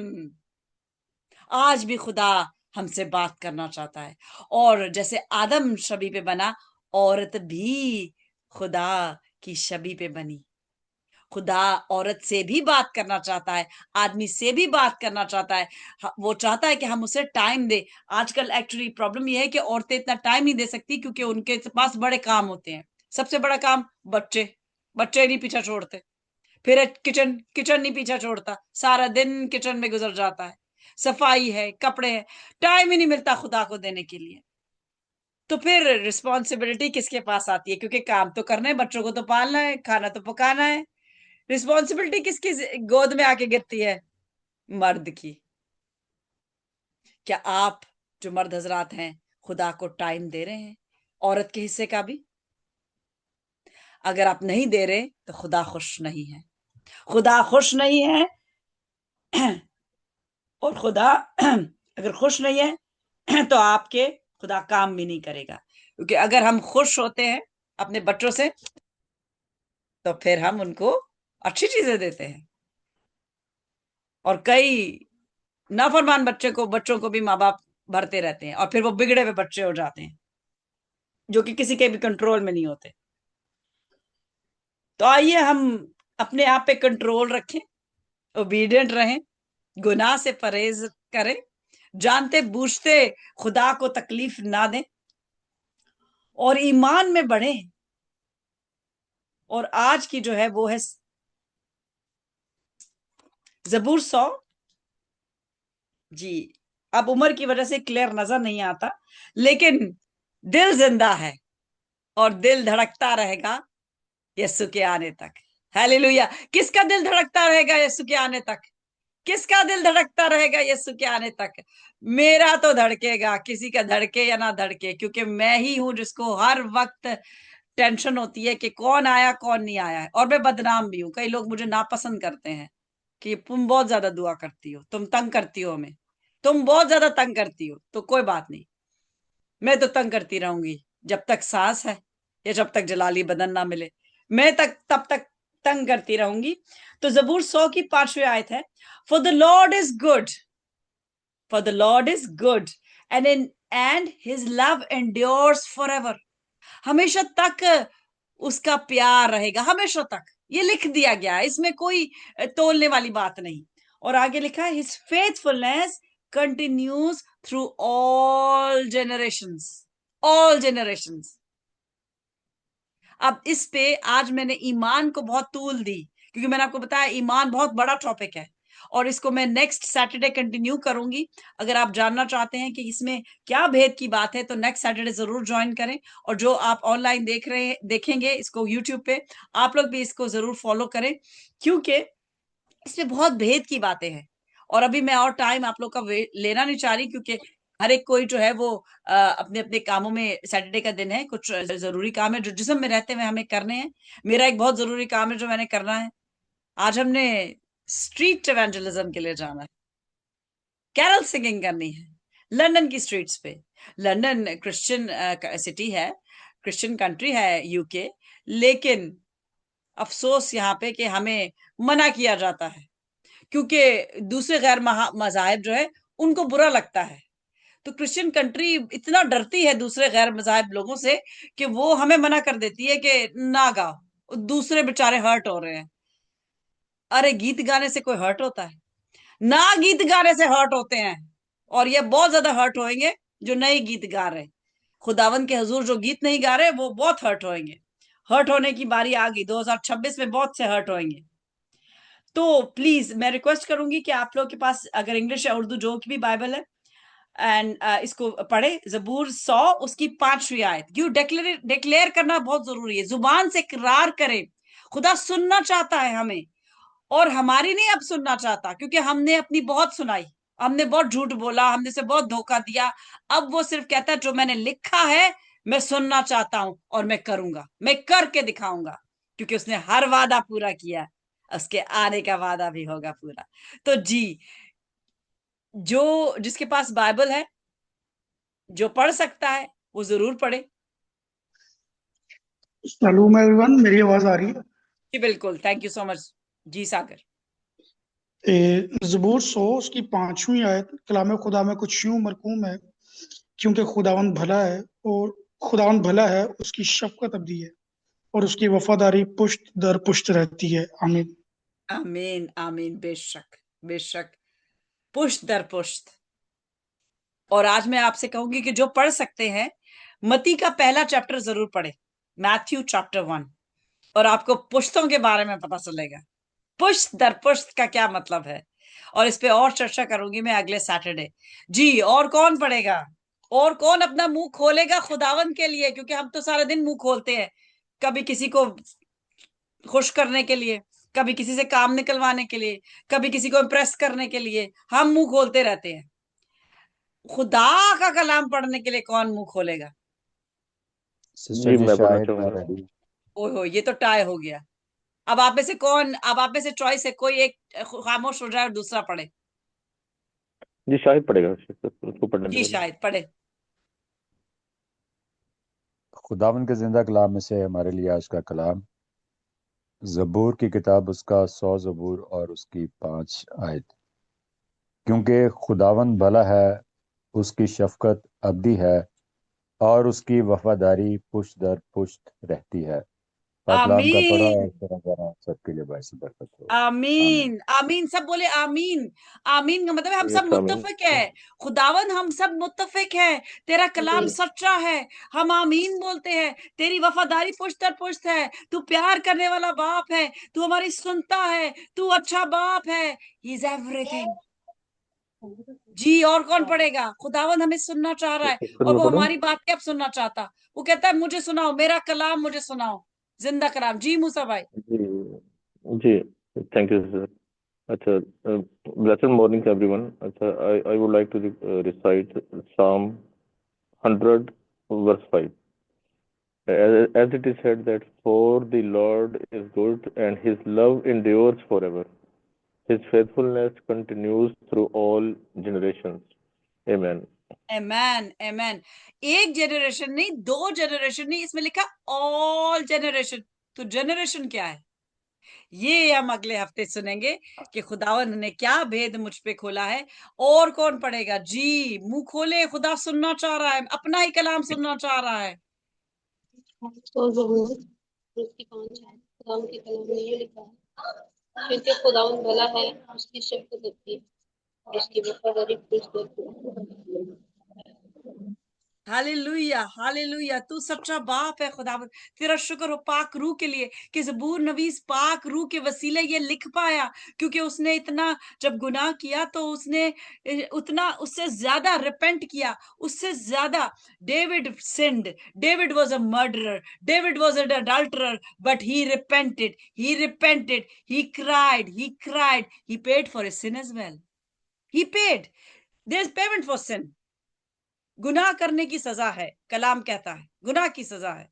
आज भी खुदा हमसे बात करना चाहता है। और जैसे आदम छवि पे बना, औरत भी खुदा की छवि पे बनी। खुदा औरत से भी बात करना चाहता है, आदमी से भी बात करना चाहता है। वो चाहता है कि हम उसे टाइम दे। आजकल एक्चुअली प्रॉब्लम यह है कि औरतें इतना टाइम नहीं दे सकती, क्योंकि उनके पास बड़े काम होते हैं। सबसे बड़ा काम बच्चे। बच्चे नहीं पीछा छोड़ते। फिर किचन। किचन नहीं पीछा छोड़ता। सारा दिन किचन में गुजर जाता है। सफाई है, कपड़े हैं, टाइम ही नहीं मिलता खुदा को देने के लिए। तो फिर रिस्पॉन्सिबिलिटी किसके पास आती है? क्योंकि काम तो करना है, बच्चों को तो पालना है, खाना तो पकाना है। रिस्पॉन्सिबिलिटी किसकी गोद में आके गिरती है? मर्द की। क्या आप जो मर्द हजरात हैं खुदा को टाइम दे रहे हैं? औरत के हिस्से का भी? अगर आप नहीं दे रहे तो खुदा खुश नहीं है। खुदा खुश नहीं है। और खुदा अगर खुश नहीं है तो आपके खुदा काम भी नहीं करेगा। क्योंकि अगर हम खुश होते हैं अपने बच्चों से, तो फिर हम उनको अच्छी चीजें देते हैं। और कई नाफरमान बच्चों को भी माँ बाप भरते रहते हैं, और फिर वो बिगड़े हुए बच्चे हो जाते हैं जो कि किसी के भी कंट्रोल में नहीं होते। तो आइए हम अपने आप पे कंट्रोल रखें, ओबीडियंट रहें, गुनाह से परहेज करें, जानते बूझते खुदा को तकलीफ ना दें, और ईमान में बढ़े। और आज की जो है वो है ज़बूर 100। जी, अब उम्र की वजह से क्लियर नजर नहीं आता, लेकिन दिल जिंदा है और दिल धड़कता रहेगा यीशु के आने तक। हालेलुया। किसका दिल धड़कता रहेगा यीशु के आने तक? किसका दिल धड़कता रहेगा यीशु के आने तक? मेरा तो धड़केगा, किसी का धड़के या ना धड़के, क्योंकि मैं ही हूं जिसको हर वक्त टेंशन होती है कि कौन आया कौन नहीं आया है। और मैं बदनाम भी हूं। कई लोग मुझे नापसंद करते हैं कि तुम बहुत ज्यादा दुआ करती हो, तुम तंग करती हो हमें, तुम बहुत ज्यादा तंग करती हो। तो कोई बात नहीं, मैं तो तंग करती रहूंगी जब तक सांस है, या जब तक जलाली बदन ना मिले। मैं तब तक तंग करती रहूंगी। तो ज़बूर 100 की 5वीं आयत है, for the Lord is good, for the Lord is good and his love endures forever. हमेशा तक उसका प्यार रहेगा, हमेशा तक। ये लिख दिया गया है, इसमें कोई तोलने वाली बात नहीं। और आगे लिखा है, his faithfulness continues through all generations. All generations. अब इस पे आज मैंने ईमान को बहुत तूल दी, क्योंकि मैंने आपको बताया ईमान बहुत बड़ा टॉपिक है, और इसको मैं नेक्स्ट सैटरडे कंटिन्यू करूंगी। अगर आप जानना चाहते हैं कि इसमें क्या भेद की बात है, तो नेक्स्ट सैटरडे जरूर ज्वाइन करें। और जो आप ऑनलाइन देखेंगे इसको यूट्यूब पे, आप लोग भी इसको जरूर फॉलो करें, क्योंकि इसमें बहुत भेद की बातें हैं। और अभी मैं और टाइम आप लोग का लेना नहीं चाह रही, क्योंकि हर एक कोई जो है वो अपने अपने कामों में, सैटरडे का दिन है, कुछ जरूरी काम है जो जिस्म में रहते हुए हमें करने हैं। मेरा एक बहुत जरूरी काम है जो मैंने करना है। आज हमने स्ट्रीट इवेंजलिज्म के लिए जाना है, कैरल सिंगिंग करनी है लंदन की स्ट्रीट्स पे। लंदन क्रिश्चियन सिटी है, क्रिश्चियन कंट्री है यूके, लेकिन अफसोस यहाँ पे कि हमें मना किया जाता है, क्योंकि दूसरे गैर मजाहब जो है उनको बुरा लगता है। तो क्रिश्चियन कंट्री इतना डरती है दूसरे गैर मजाहब लोगों से कि वो हमें मना कर देती है कि ना गाओ, दूसरे बेचारे हर्ट हो रहे हैं। अरे गीत गाने से कोई हर्ट होता है? ना गीत गाने से हर्ट होते हैं, और ये बहुत ज्यादा हर्ट होंगे जो नए गीत गा रहे हैं। खुदावन के हजूर जो गीत नहीं गा रहे वो बहुत हर्ट होंगे। हर्ट होने की बारी आ गई, 2026 में बहुत से हर्ट होंगे। तो प्लीज मैं रिक्वेस्ट करूंगी कि आप लोग के पास अगर इंग्लिश या उर्दू जो की भी बाइबल है एंड इसको पढ़े। जबूर 100 उसकी 5वीं आयत। क्यों डिक्लेयर करना बहुत जरूरी है, जुबान से इकरार करें। खुदा सुनना चाहता है हमें, और हमारी नहीं अब सुनना चाहता, क्योंकि हमने अपनी बहुत सुनाई, हमने बहुत झूठ बोला, हमने से बहुत धोखा दिया। अब वो सिर्फ कहता है जो मैंने लिखा है मैं सुनना चाहता हूं और मैं करूंगा, मैं करके दिखाऊंगा, क्योंकि उसने हर वादा पूरा किया, उसके आने का वादा भी होगा पूरा। तो जी, जो जिसके पास बाइबल है, जो पढ़ सकता है वो जरूर पढ़े। मालूम है एवरीवन, मेरी आवाज आ रही है? जी बिल्कुल, थैंक यू सो मच जी सागर। ज़बूर 100 उसकी 5वीं आयत कलाम खुदा में कुछ यूं मरकूम है, क्योंकि खुदावंद भला है, और खुदावंद भला है, उसकी शफकत अबदी है, और उसकी वफादारी पुश्त दर पुश्त रहती है। आमीन। आमीन आमीन, बेशक बेशक, पुष्ट दर पुष्ट। और आज मैं आपसे कहूंगी कि जो पढ़ सकते हैं, मती का पहला चैप्टर जरूर पढ़े, मैथ्यू चैप्टर 1, और आपको पुश्तों के बारे में पता चलेगा, पुश्त दर पुश्त का क्या मतलब है। और इस पे और चर्चा करूंगी मैं अगले सैटरडे। जी, और कौन पढ़ेगा, और कौन अपना मुंह खोलेगा खुदावन के लिए, क्योंकि हम तो सारा दिन मुंह खोलते हैं, कभी किसी को खुश करने के लिए, कभी किसी से काम निकलवाने के लिए, कभी किसी को इम्प्रेस करने के लिए हम मुंह खोलते रहते हैं। खुदा का कलाम पढ़ने के लिए कौन मुंह खोलेगा? सिस्टर जी जी मैं बोलना शाहिद मैं चाहूंगा। रेडी। ओहो, ये तो टाई हो गया। अब आप में से चॉइस है, कोई एक खामोश हो जाए और दूसरा पढ़े। जी शाहिद पढ़ेगा, उसको पढ़ने जी दे पहले। शायद पढ़े। खुदावन के जिंदा कलाम में से हमारे लिए आज का कलाम जबूर की किताब, उसका 100 जबूर और उसकी 5 आयत। क्योंकि खुदावन भला है, उसकी शफकत अबदी है, और उसकी वफादारी पुश्त दर पुश्त रहती है। पाकलाम का पढ़ा आमीन और तरह तरह सबके लिए बायस बरकत हो। आमीन। आमीन आमीन, सब बोले आमीन। आमीन का मतलब है हम सब यस आमीन। मुत्तफिक है। खुदावन हम सब मुत्तफिक है, तेरा कलाम सच्चा है, हम आमीन बोलते हैं। तेरी वफादारी पुश्त दर पुश्त है, तू प्यार करने वाला बाप है, तू हमारी सुनता है, तू अच्छा बाप है। He is everything. जी, और कौन पढ़ेगा? खुदावन हमें सुनना चाह रहा है, फिर और मैं वो पढ़ूं? हमारी बातें अब सुनना चाहता। वो कहता है मुझे सुनाओ, मेरा कलाम मुझे सुनाओ, जिंदा कलाम। जी मूसा भाई। जी जी, थैंक यू सर। अच्छा, ब्लेसड मॉर्निंग एवरीवन। अच्छा, I would like to recite Psalm 100 verse 5. As it is said that for the Lord is good and his love endures forever. His faithfulness continues through all generations. Amen. एमैन एमैन। एक generation नहीं, दो generation नहीं, इसमें लिखा all generation. तो generation क्या है, ये हम अगले हफ्ते सुनेंगे कि खुदावन ने क्या भेद मुझ पे खोला है। और कौन पढ़ेगा? जी, मुंह खोले, खुदा सुनना चाह रहा है, अपना ही कलाम सुनना चाह रहा है। तो जबूर उसकी 5 है, खुदावन के कलाम में ये लिखा है, क्योंकि खुदावन भला है, उसकी शफकत होती है, उसकी वफादारी पुष्ट। हालेलुया हालेलुया, तू सच्चा बाप है खुदावंद। तेरा शुक्र हो पाक रूह के लिए कि जबूर नवीस पाक रूह के वसीले ये लिख पाया, क्योंकि उसने इतना जब गुनाह किया तो उसने उतना उससे ज्यादा रिपेंट किया, उससे ज्यादा। David sinned, David was a murderer, David was an adulterer, but he repented, he repented, he cried, he paid for his sin as well. He paid, there is payment for sin. गुनाह करने की सजा है, कलाम कहता है गुनाह की सजा है।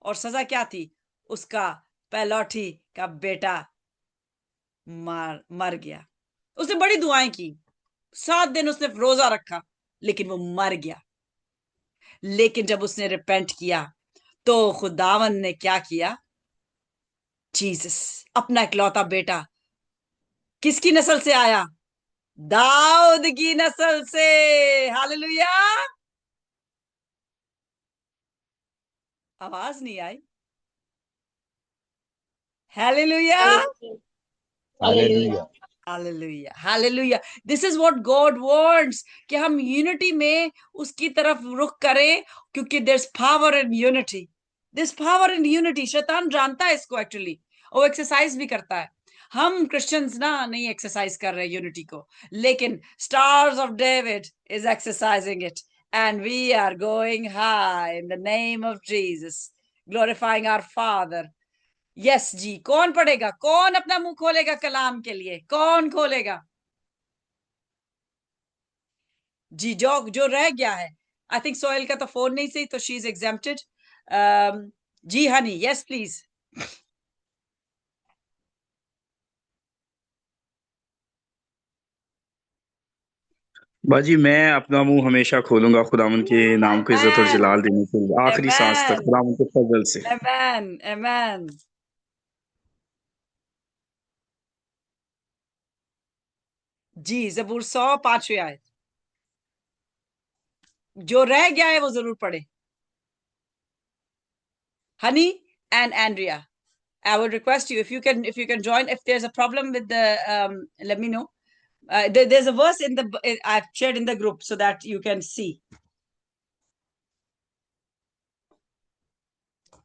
और सजा क्या थी? उसका पैलौठी का बेटा मर गया। उसने बड़ी दुआएं की, 7 दिन उसने रोजा रखा, लेकिन वो मर गया। लेकिन जब उसने रिपेंट किया तो खुदावन ने क्या किया? जीसस, अपना इकलौता बेटा, किसकी नस्ल से आया? दाऊद की नस्ल से। हालेलुया। आवाज नहीं आई। Hallelujah hallelujah. Hallelujah hallelujah. This is what God wants, कि हम यूनिटी में उसकी तरफ रुख करें, क्योंकि there is power in unity. This power in unity, शैतान जानता है इसको एक्चुअली, और एक्सरसाइज भी करता है। हम क्रिश्चियंस ना नहीं एक्सरसाइज कर रहे यूनिटी को, लेकिन stars of David is exercising it, and we are going high in the name of Jesus, glorifying our father. Yes जी, कौन पढ़ेगा? कौन अपना मुंह खोलेगा कलाम के लिए? कौन खोलेगा जी? जो जो रह गया है, आई थिंक सोहेल का तो फोन नहीं सही, तो शी इज एग्जेम्प्टेड। जी हनी, यस प्लीज। बाजी मैं अपना मुंह हमेशा खोलूंगा खुदावन के नाम को इज्जत और Amen. जलाल देने के लिए, आखिरी सांस तक Amen. खुदावन के फजल से। Amen. Amen. जी, जबूर 100 5वीं आयत। जो रह गया है वो जरूर पढ़े। Honey and Andrea, I would request you, if you can join. If there's a problem with the let me know. There's a verse in the I've shared in the group so that you can see.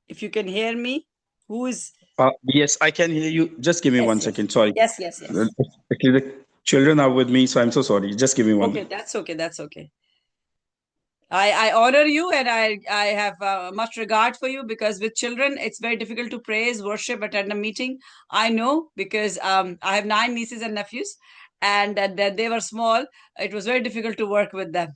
If you can hear me, who is? Yes, I can hear you. Just give me Yes, 1 second. Sorry. Yes, yes, yes. Actually, the children are with me, so I'm so sorry. Just give me one. Okay, that's okay. That's okay. I honor you, and I have much regard for you, because with children it's very difficult to praise, worship, attend a meeting. I know, because I have 9 nieces and nephews, and that they were small. It was very difficult to work with them.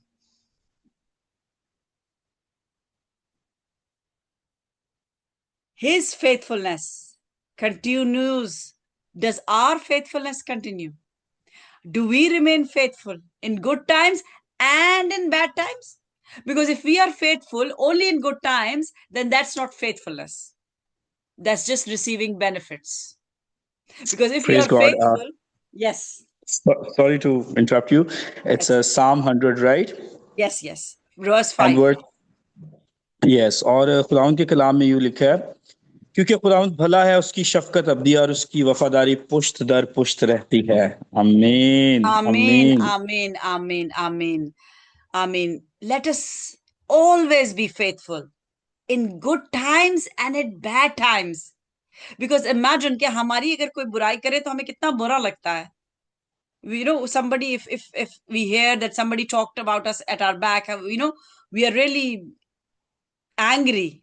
His faithfulness continues. Does our faithfulness continue? Do we remain faithful in good times and in bad times? Because if we are faithful only in good times, then that's not faithfulness. That's just receiving benefits. Because if you Praise are God. faithful, yes. Sorry to interrupt you. It's a Psalm 100, right? Yes, yes. Verse And 5. verse, yes. और खुदावंद के कलाम में यूं लिखा है, क्योंकि खुदावंद भला है, उसकी शफकत अब्दी और उसकी वफादारी पुश्त दर पुश्त रहती है। आमीन, Amen, आमीन। amen, amen, amen, amen. Let us always be faithful in good times and in bad times. Because imagine कि हमारी अगर कोई बुराई करे तो हमें कितना बुरा लगता है. Somebody, if we hear that somebody talked about us at our back, we are really angry.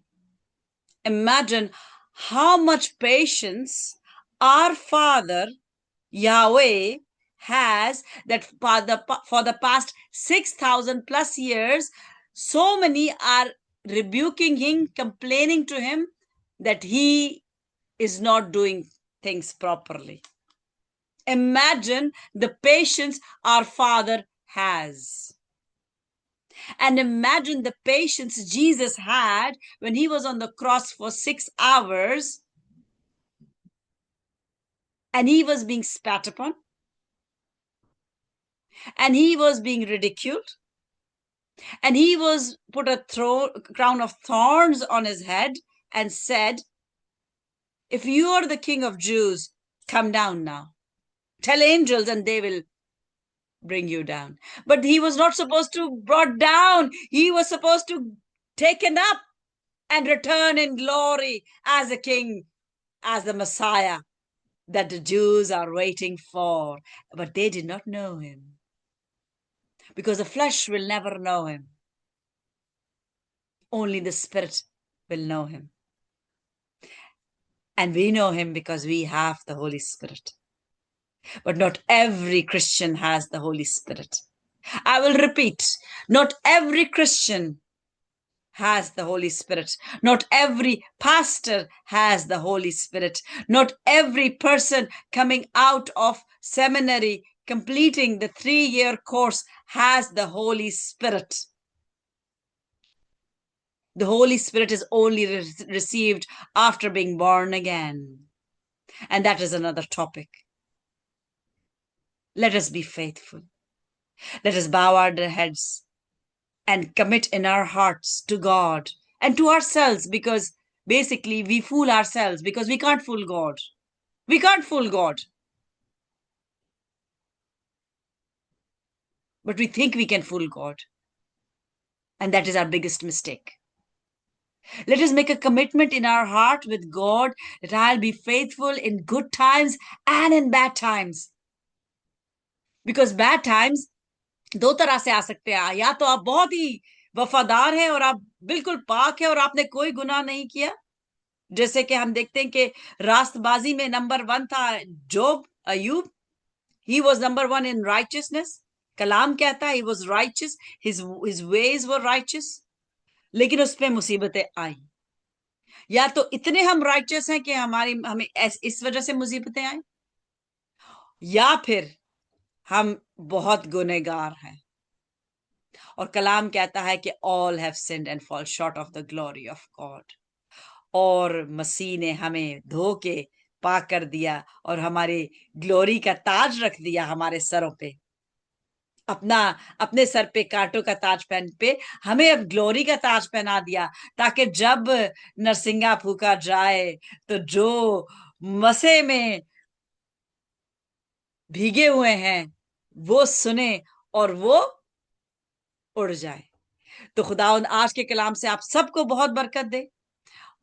Imagine how much patience our Father Yahweh has, that for the past 6,000 plus years, so many are rebuking him, complaining to him that he is not doing things properly. Imagine the patience our Father has. And imagine the patience Jesus had when he was on the cross for 6 hours and he was being spat upon and he was being ridiculed and he was put a crown of thorns on his head and said, if you are the King of Jews, come down now. Tell angels and they will bring you down. But he was not supposed to brought down. He was supposed to taken up and return in glory as a king, as the Messiah that the Jews are waiting for. But they did not know him, because the flesh will never know him. Only the Spirit will know him. And we know him because we have the Holy Spirit. But not every Christian has the Holy Spirit. I will repeat, not every Christian has the Holy Spirit. Not every pastor has the Holy Spirit. Not every person coming out of seminary, completing the 3-year course, has the Holy Spirit. The Holy Spirit is only received after being born again. And that is another topic. Let us be faithful. Let us bow our heads and commit in our hearts to God and to ourselves, because basically we fool ourselves, because we can't fool God. We can't fool God. But we think we can fool God. And that is our biggest mistake. Let us make a commitment in our heart with God that I'll be faithful in good times and in bad times. Because bad times दो तरह से आ सकते हैं, या तो आप बहुत ही वफादार हैं और आप बिल्कुल पाक है और आपने कोई गुनाह नहीं किया, जैसे कि हम देखते हैं कि रास्तबाजी में नंबर 1 था जोब, Ayub. He was number 1 in righteousness. कलाम कहता है he was righteous, his ways were righteous. लेकिन उस पे मुसीबतें आई. या तो इतने हम राइचियस हैं कि हमें इस वजह से मुसीबतें आई, या फिर हम बहुत गुनहगार हैं. और कलाम कहता है कि all have sinned and fall short of the glory of God. और मसीह ने हमें धो के पाक कर दिया और हमारी ग्लोरी का ताज रख दिया हमारे सरों पे. अपने सर पे कांटों का ताज पहन पे हमें अब ग्लोरी का ताज पहना दिया, ताकि जब नरसिंगा फूका जाए तो जो मसे में भीगे हुए हैं वो सुने और वो उड़ जाए. तो खुदावंद आज के कलाम से आप सबको बहुत बरकत दे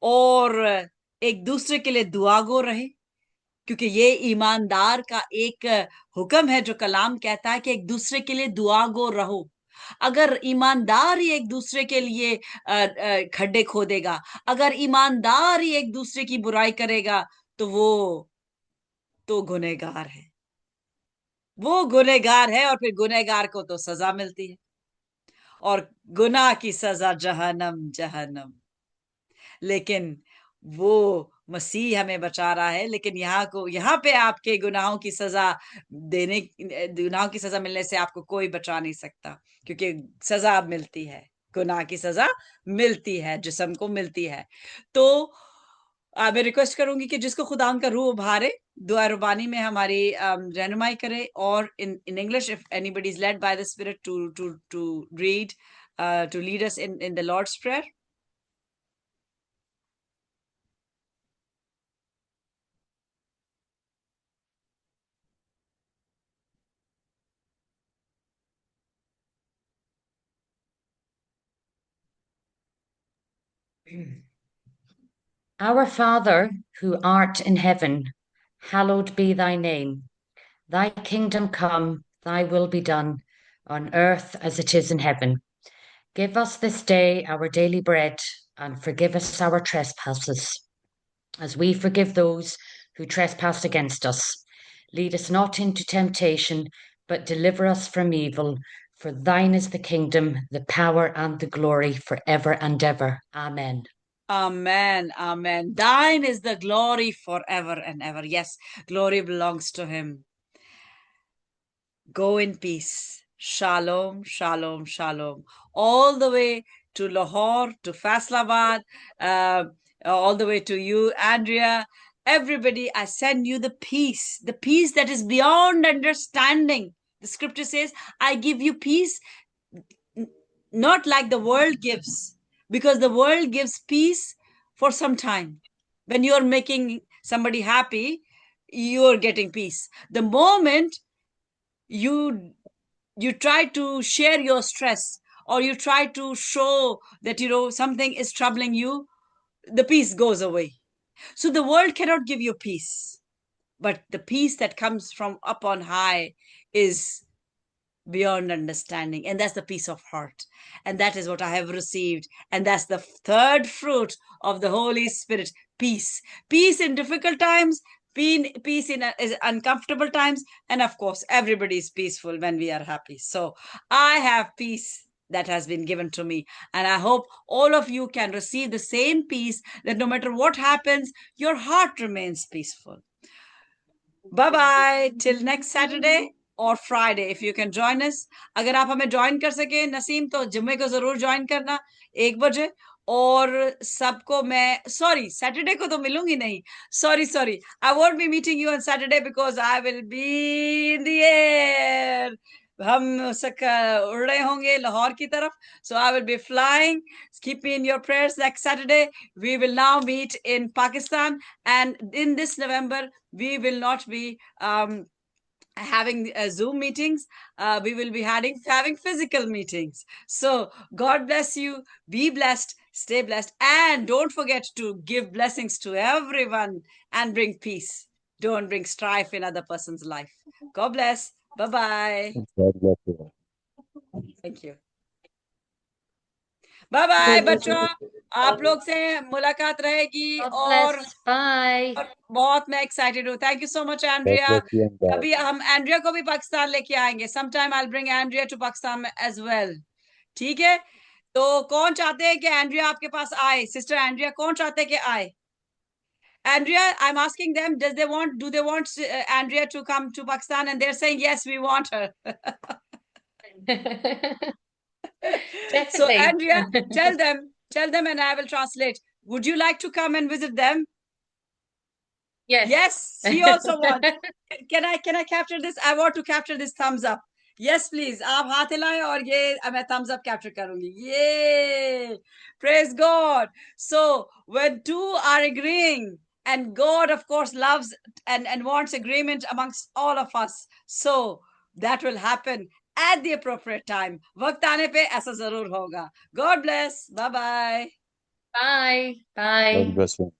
और एक दूसरे के लिए दुआगो रहे, क्योंकि ये ईमानदार का एक हुक्म है जो कलाम कहता है कि एक दूसरे के लिए दुआगो रहो. अगर ईमानदार ही एक दूसरे के लिए खड्डे खोदेगा, अगर ईमानदार ही एक दूसरे की बुराई करेगा, तो वो तो गुनहगार है. वो गुनहगार है और फिर गुनहगार को तो सजा मिलती है, और गुनाह की सजा जहन्नम, जहन्नम. लेकिन वो मसीह हमें बचा रहा है. लेकिन यहाँ पे आपके गुनाहों की सजा मिलने से आपको कोई बचा नहीं सकता, क्योंकि सजा मिलती है, गुनाह की सजा मिलती है, जिस्म को मिलती है. तो मैं रिक्वेस्ट करूंगी कि जिसको खुदा का रूह उभारे दुआ रुबानी में हमारी रहनुमाई करे, और in English if anybody is led by the spirit to read to lead us in the Lord's prayer. Our Father, who art in heaven, hallowed be thy name. Thy kingdom come, thy will be done, on earth as it is in heaven. Give us this day our daily bread, and forgive us our trespasses, as we forgive those who trespass against us. Lead us not into temptation, but deliver us from evil. For thine is the kingdom, the power, and the glory forever and ever. Amen. Amen. Amen. Thine is the glory forever and ever. Yes, glory belongs to him. Go in peace. Shalom, shalom, shalom. All the way to Lahore, to Faisalabad, all the way to you, Andrea. Everybody, I send you the peace that is beyond understanding. The scripture says, I give you peace, not like the world gives, because the world gives peace for some time. When you're making somebody happy, you're getting peace. The moment you try to share your stress, or you try to show that something is troubling you, the peace goes away. So the world cannot give you peace, but the peace that comes from up on high is beyond understanding, and that's the peace of heart, and that is what I have received, and that's the third fruit of the Holy Spirit. Peace in difficult times, peace in uncomfortable times, and of course everybody is peaceful when we are happy. So I have peace that has been given to me, and I hope all of you can receive the same peace, that no matter what happens, your heart remains peaceful. Bye bye till next Saturday or Friday if you can join us. अगर आप हमें join कर सके नसीम, तो जुम्मे को जरूर join करना 1 बजे. और सबको मैं सैटरडे को तो मिलूंगी नहीं. Sorry, I won't be meeting you on Saturday because I will be in the air. हम उड़ रहे होंगे लाहौर की तरफ. So I will be flying. Keep me in your prayers. Next Saturday we will now meet in Pakistan, and in this November we will not be having Zoom meetings. We will be having physical meetings. So God bless you. Be blessed. Stay blessed. And don't forget to give blessings to everyone and bring peace. Don't bring strife in other person's life. God bless. Bye-bye. God bless you. Thank you. Bye बच्चों, आप लोग से मुलाकात रहेगी God और bless. Bye. बहुत मैं excited हूँ. Thank you so much God Andrea. bless you and God. कभी हम एंड्रिया को भी पाकिस्तान लेके आएंगे. Sometime I'll bring Andrea to Pakistan as well. ठीक है. तो कौन चाहते हैं कि एंड्रिया आपके पास आए? सिस्टर एंड्रिया कौन चाहते हैं कि आए? Andrea, I'm asking them, do they want Andrea to come to Pakistan? And they're saying, yes, we want her. So Definitely. Andrea, tell them and I will translate. Would you like to come and visit them? Yes. Yes, she also wants. Can I capture this? I want to capture this thumbs up. Yes, please. आप हाथ हिलाएं और ये मैं thumbs up capture करूंगी. Yay! Praise God. So when two are agreeing, and God, of course, loves and wants agreement amongst all of us. So that will happen at the appropriate time. वक्त आने पे ऐसा जरूर होगा. God bless. Bye-bye. Bye. Bye. God bless you.